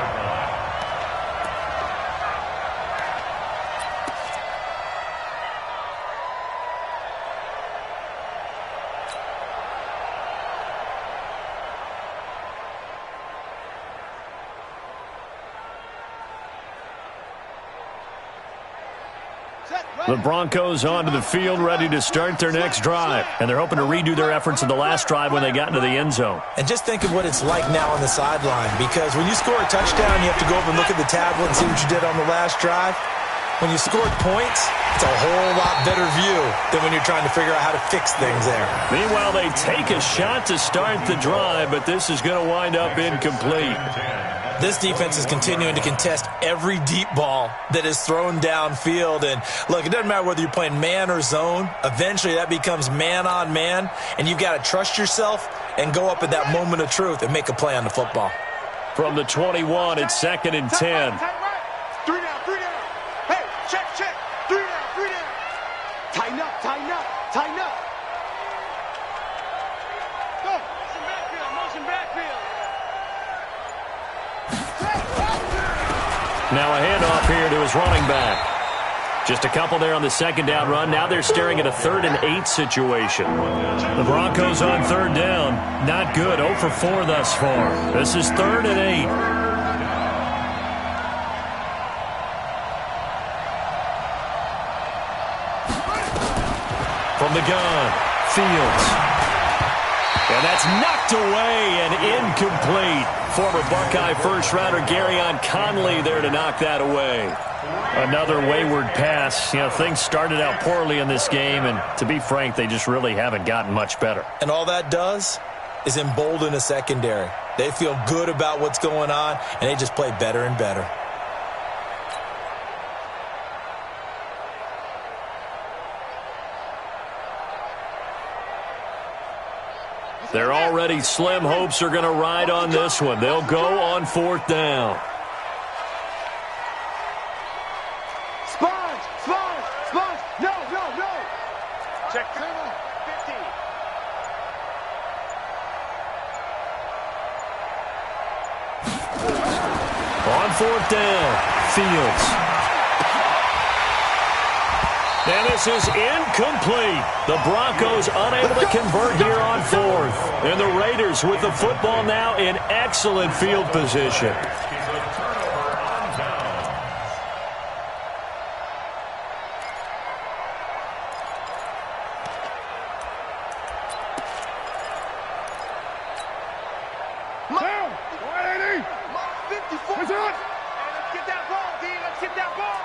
The Broncos onto the field, ready to start their next drive. And they're hoping to redo their efforts in the last drive when they got into the end zone. And just think of what it's like now on the sideline, because when you score a touchdown, you have to go over and look at the tablet and see what you did on the last drive. When you scored points, it's a whole lot better view than when you're trying to figure out how to fix things there. Meanwhile, they take a shot to start the drive, but this is going to wind up incomplete. This defense is continuing to contest every deep ball that is thrown downfield. And look, it doesn't matter whether you're playing man or zone. Eventually that becomes man on man, and you've got to trust yourself and go up at that moment of truth and make a play on the football. From the 21, it's 2nd and 10. Three down. Hey, check. 3 down. Tighten up. Go. Motion backfield. Now a handoff here to his running back. Just a couple there on the 2nd down run. Now they're staring at a 3rd and 8 situation. The Broncos on 3rd down. Not good. 0 for 4 thus far. This is 3rd and 8. From the gun, Fields. And that's knocked away and incomplete. Former Buckeye first-rounder Garyon Conley there to knock that away. Another wayward pass. You know, things started out poorly in this game, and to be frank, they just really haven't gotten much better. And all that does is embolden a secondary. They feel good about what's going on, and they just play better and better. Their already slim hopes are going to ride on this one. They'll go on 4th down. Sponge. No. Check. 50. On 4th down, Fields. And this is incomplete. The Broncos unable to convert here on 4th. And the Raiders with the football now in excellent field position. Down. 180. 54. What's up? Let's get that ball, D. Let's get that ball.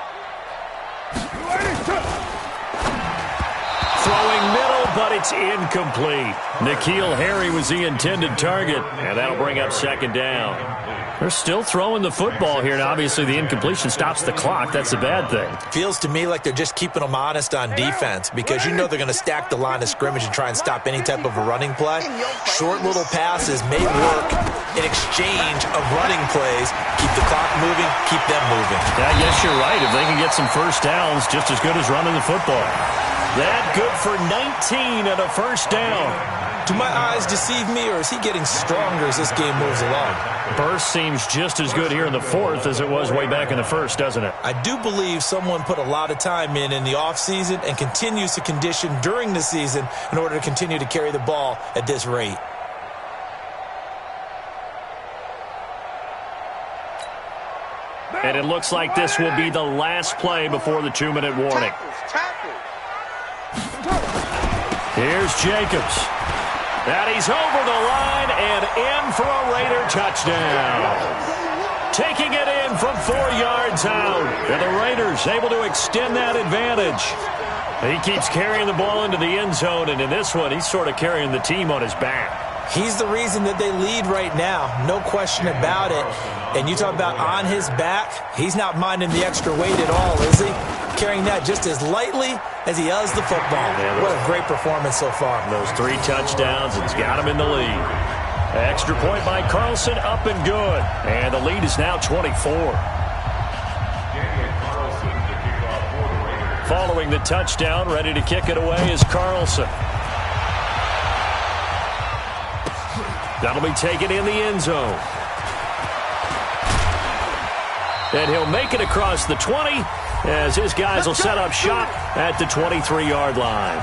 280. Throwing middle, but it's incomplete. N'Keal Harry was the intended target, and that'll bring up 2nd down. They're still throwing the football here, and obviously the incompletion stops the clock. That's a bad thing. Feels to me like they're just keeping them honest on defense because you know they're going to stack the line of scrimmage and try and stop any type of a running play. Short little passes may work in exchange of running plays. Keep the clock moving, keep them moving. I guess you're right. If they can get some first downs, just as good as running the football. That good for 19 and a 1st down. Do my eyes deceive me, or is he getting stronger as this game moves along? Burst seems just as good here in the 4th as it was way back in the 1st, doesn't it? I do believe someone put a lot of time in the offseason and continues to condition during the season in order to continue to carry the ball at this rate. And it looks like this will be the last play before the 2-minute warning. Here's Jacobs. And he's over the line and in for a Raider touchdown. Taking it in from 4 yards out. And the Raiders able to extend that advantage. He keeps carrying the ball into the end zone, and in this one, he's sort of carrying the team on his back. He's the reason that they lead right now, no question about it. And you talk about on his back, he's not minding the extra weight at all, is he? Carrying that just as lightly as he does the football. Yeah, what a great performance so far. Those 3 touchdowns, it's got him in the lead. Extra point by Carlson, up and good. And the lead is now 24. Following the touchdown, ready to kick it away is Carlson. That'll be taken in the end zone. And he'll make it across the 20 as his guys will set up shop at the 23-yard line.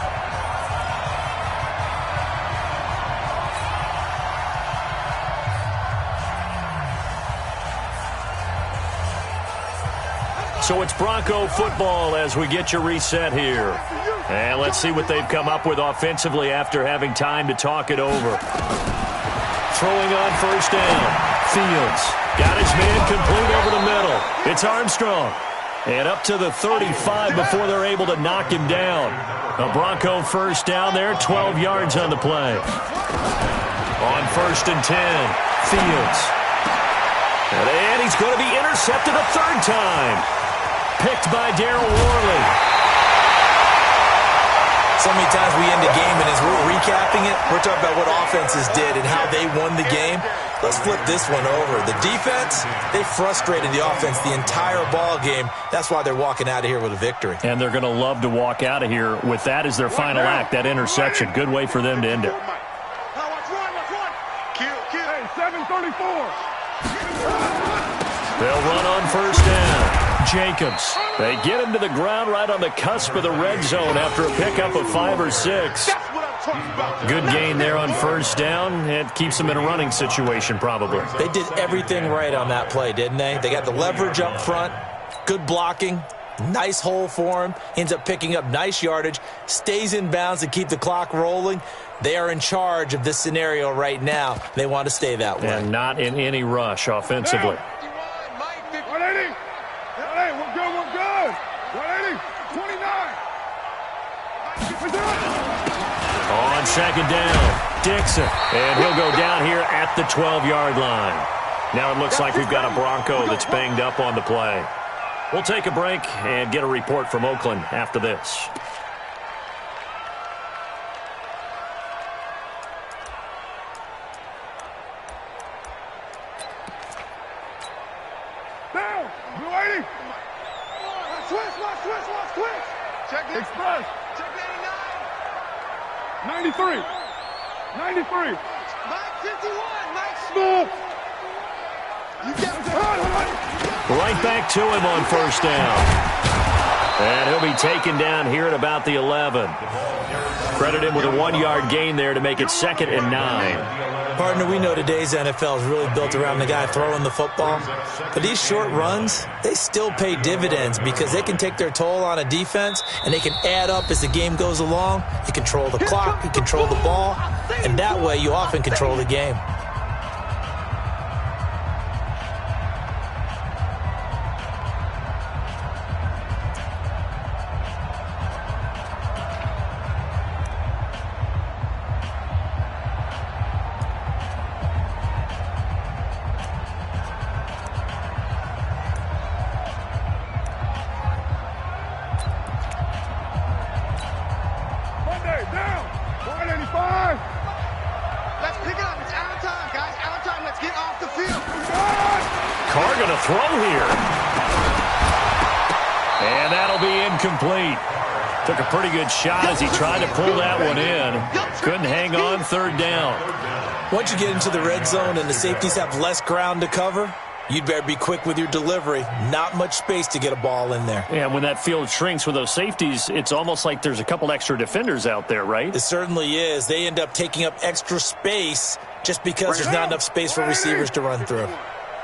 So it's Bronco football as we get you reset here. And let's see what they've come up with offensively after having time to talk it over. Throwing on 1st down. Fields got his man complete over the middle. It's Armstrong. And up to the 35 before they're able to knock him down. A Bronco 1st down there, 12 yards on the play. On 1st and 10, Fields. And he's going to be intercepted a third time. Picked by Darryl Worley. So many times we end a game, and as we're recapping it, we're talking about what offenses did and how they won the game. Let's flip this one over. The defense, they frustrated the offense the entire ball game. That's why they're walking out of here with a victory. And they're going to love to walk out of here with that as their final act, that interception. Good way for them to end it. Hey, 7:34. They'll run on first down. Jacobs. They get him to the ground right on the cusp of the red zone after a pickup of 5 or 6. Good gain there on first down. It keeps them in a running situation probably. They did everything right on that play, didn't they? They got the leverage up front, good blocking, nice hole for him, ends up picking up nice yardage, stays in bounds to keep the clock rolling. They are in charge of this scenario right now. They want to stay that way. And not in any rush offensively. 180. Hey, we're good. 180. 29. On second down, Dixon. And he'll go down here at the 12-yard line. Now it looks like we've got a Bronco that's banged up on the play. We'll take a break and get a report from Oakland after this. Down. 280. Switch. Check it. Express. Check 93. 93. Mike 51. Mike Smith. You get Right back to him on first down. And he'll be taken down here at about the 11. Credit him with a 1-yard gain there to make it 2nd and 9. Partner, we know today's NFL is really built around the guy throwing the football. But these short runs, they still pay dividends because they can take their toll on a defense and they can add up as the game goes along. You control the clock, you control the ball, and that way you often control the game. Took a pretty good shot as he tried to pull that one in. Couldn't hang on third down. Once you get into the red zone and the safeties have less ground to cover, you'd better be quick with your delivery. Not much space to get a ball in there. Yeah, when that field shrinks with those safeties, it's almost like there's a couple extra defenders out there, right? It certainly is. They end up taking up extra space just because there's not enough space for receivers to run through.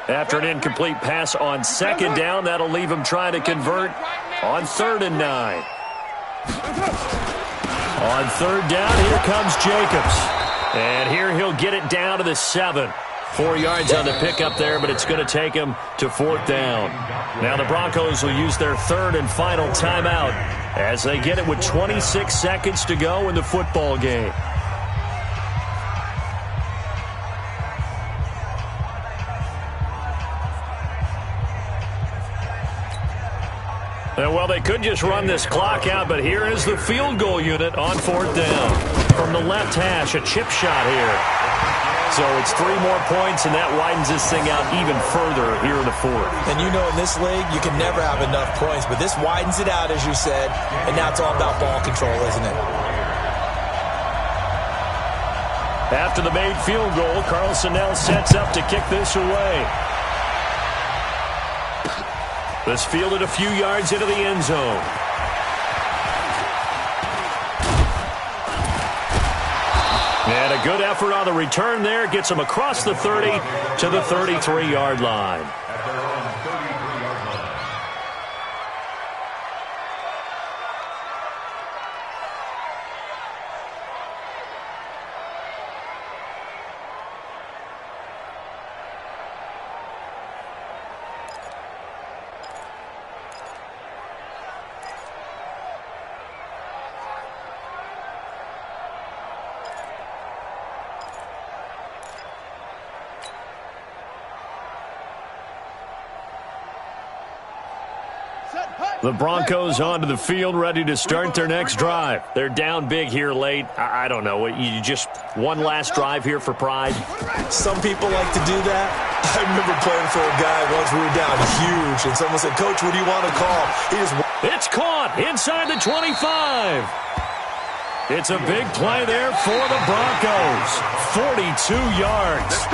After an incomplete pass on second down, that'll leave him trying to convert on 3rd and 9. On third down, here comes Jacobs. And here he'll get it down to the 7. 4 yards on the pickup there, but it's going to take him to 4th down. Now the Broncos will use their 3rd and final timeout as they get it with 26 seconds to go in the football game. Well, they could just run this clock out, but here is the field goal unit on 4th down. From the left hash, a chip shot here. So it's 3 more points, and that widens this thing out even further here in the 4th. And you know in this league, you can never have enough points, but this widens it out, as you said, and now it's all about ball control, isn't it? After the made field goal, Carlson now sets up to kick this away. This fielded a few yards into the end zone. And a good effort on the return there. Gets him across the 30 to the 33-yard line. The Broncos onto the field, ready to start their next drive. They're down big here late. I don't know. You just one last drive here for pride? Some people like to do that. I remember playing for a guy once we were down huge, and someone said, "Coach, what do you want to call?" It's caught inside the 25. It's a big play there for the Broncos. 42 yards.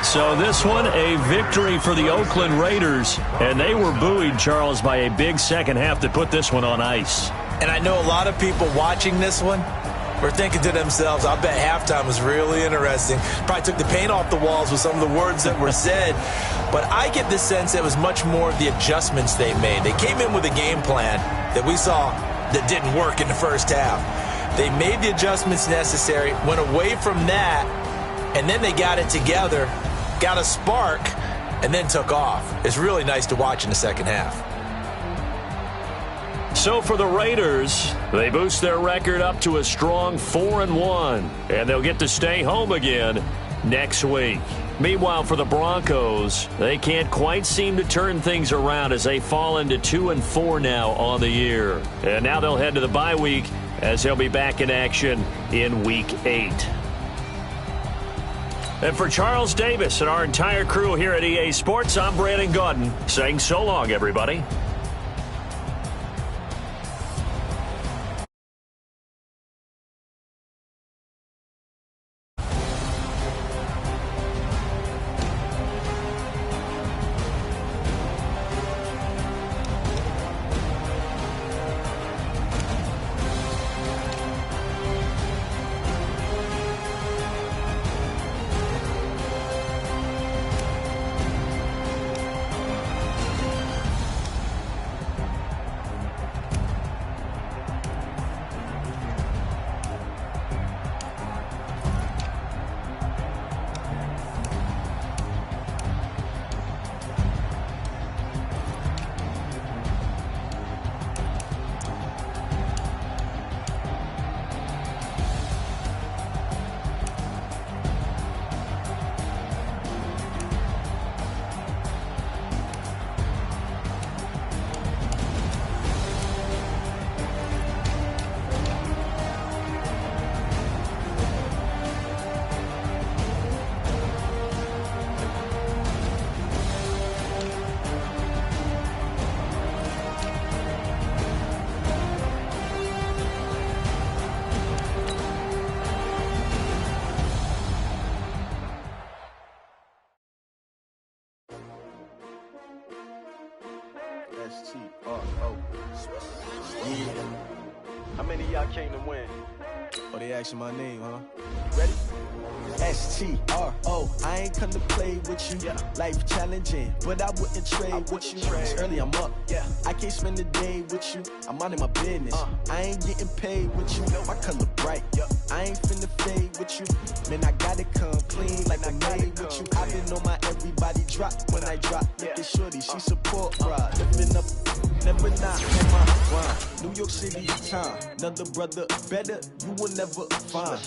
So this one, a victory for the Oakland Raiders. And they were buoyed, Charles, by a big second half that put this one on ice. And I know a lot of people watching this one were thinking to themselves, I bet halftime was really interesting. Probably took the paint off the walls with some of the words that were said. But I get the sense it was much more of the adjustments they made. They came in with a game plan that we saw that didn't work in the first half. They made the adjustments necessary, went away from that, and then they got it together, got a spark, and then took off. It's really nice to watch in the second half. So for the Raiders, they boost their record up to a strong 4-1, and they'll get to stay home again next week. Meanwhile, for the Broncos, they can't quite seem to turn things around as they fall into 2-4 now on the year. And now they'll head to the bye week as they'll be back in action in Week 8. And for Charles Davis and our entire crew here at EA Sports, I'm Brandon Gaudin saying so long, everybody. How many of y'all came to win? Oh, they asking my name, huh? Ready? S-T-R-O, I ain't come to play with you. Yeah. Life challenging, but I wouldn't trade with you. It's early, I'm up. Yeah. I can't spend the day with you. I'm minding my business. I ain't getting paid with you. My color bright. Yep. I ain't finna fade with you. Man, I gotta come clean like I made with you. I been on my everybody drop when I drop. Look at shorty, she support ride. Lifting up, never not on my grind. New York City time. Another brother better, you will never find.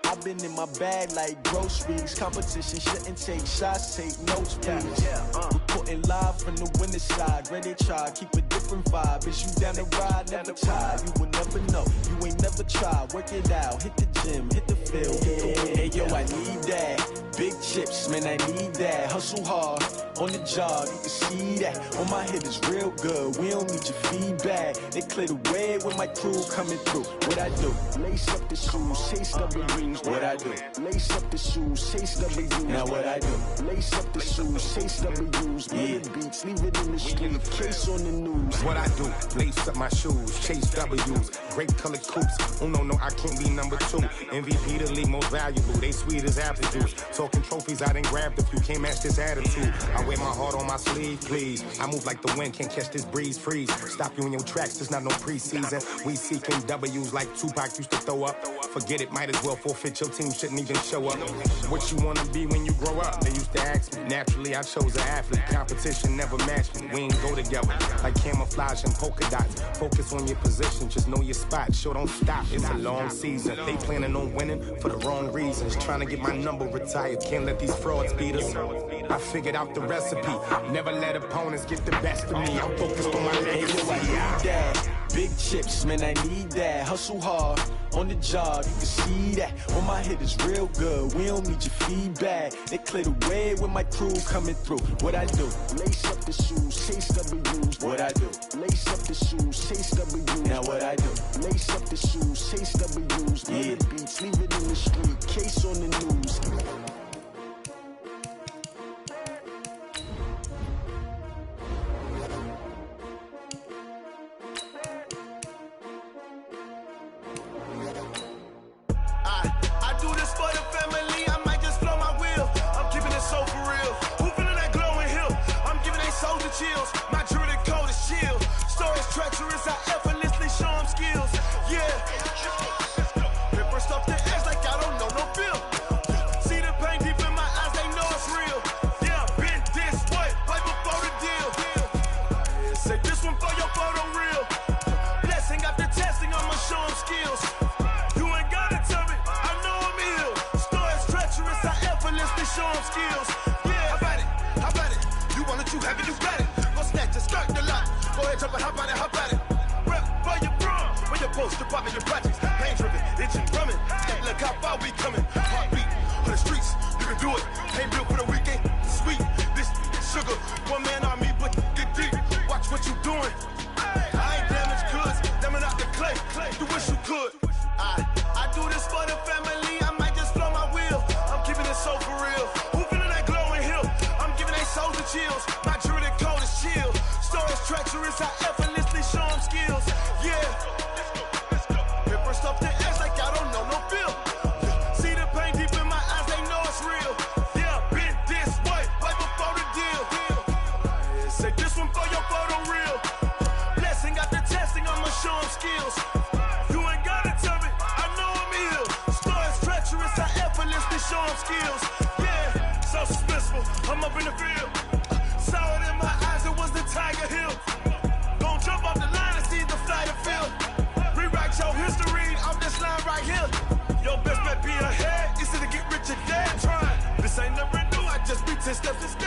I've been in my bag like groceries. Competition shouldn't take shots, take notes, please. Reporting live from the winning side. Ready to try, keep a different vibe. Is you down the ride, never tired. You will never know, you ain't never tried. Work it out, hit the gym, hit the field. Hey yo, I need that. Big chips, man, I need that. Hustle hard, on the job, you can see that. On my head is real good, we don't need your feedback. They clear the way with my crew coming through. What I do? Lace up the shoes, chase W's. What I do? Lace up the shoes, chase W's. Now what I do? Lace up the shoes, chase W's. Yeah. Beats, leave it in the street, case on the news. What I do? Lace up my shoes, chase W's. Great colored coops. Oh no, I can't be number 2. MVP the league most valuable. They sweet as apple juice. Talking trophies, I done grabbed a few. Can't match this attitude. I wear my heart on my sleeve, please. I move like the wind, can't catch this breeze. Freeze. Stop you in your tracks, there's not no preseason. We seeking W's like Tupac used to throw up. Forget it, might as well forfeit. Your team shouldn't even show up. What you wanna be when you grow up? They used to ask me. Naturally, I chose an athlete. Competition never matched me. We ain't go together like camouflage and polka dots. Focus on your position, just know your spot. Sure, don't stop. It's a long season. They planning on winning for the wrong reasons. Trying to get my number retired. Can't let these frauds beat us. I figured out the recipe. Never let opponents get the best of me. I'm focused on my legacy. I need that. Big chips, man, I need that. Hustle hard on the job, you can see that. When my hit is real good, we don't need your feedback. They clear the way with my crew coming through. What I do? Lace up the shoes, chase W's. What I do? Lace up the shoes, chase W's. Now what I do? Lace up the shoes, chase W's. Yeah. The beats, leave it in the street, case on the news. Chills. My jewelry code is chill. Stories treacherous, I effortlessly show them skills. Yeah. Paper stuff the edge like I don't know no bill. See the pain deep in my eyes, they know it's real. Yeah, been this way, way before the deal. Say this one for your photo reel. Blessing after testing, I'ma show them skills. You ain't gotta tell me, I know I'm ill. Stories treacherous, I effortlessly show them skills. Yeah, how about it? How about it? You want it, you have it, you got it. Snatch and skirt the lot. Go ahead, jump and hop on it, hop at it. Rep for your bra, for your post, department, your projects. Pain driven, itching, drumming. Look how far we coming. Heartbeat on the streets, you can do it. Ain't built for the weekend. Sweet, this sugar. One man army, but get deep. Watch what you doing. I ain't damaged goods, damn it out the clay. You wish you could. I do this for the family. I might just blow my wheel. I'm keeping it so for real. Who feeling that glowing hill? I'm giving they souls the chills. My jewelry code is chill. Stories treacherous, I effortlessly show them skills. Yeah. Paper stuff the edge like I don't know no bill. See the pain deep in my eyes, they know it's real. Yeah, been this way, way before the deal. Say this one for your photo reel. Blessing after testing, I'ma show them skills. You ain't gotta tell me, I know I'm ill. Stories treacherous, I effortlessly show them skills. Yeah, so suspenseful, I'm up in the field. Saw it in my eyes, it was the Tiger Hill. Gon' jump off the line and see the flight of field. Rewrite your history off this line right here. Your best bet be ahead, easy to get rich or dead trying. This ain't never new, I just be 10 steps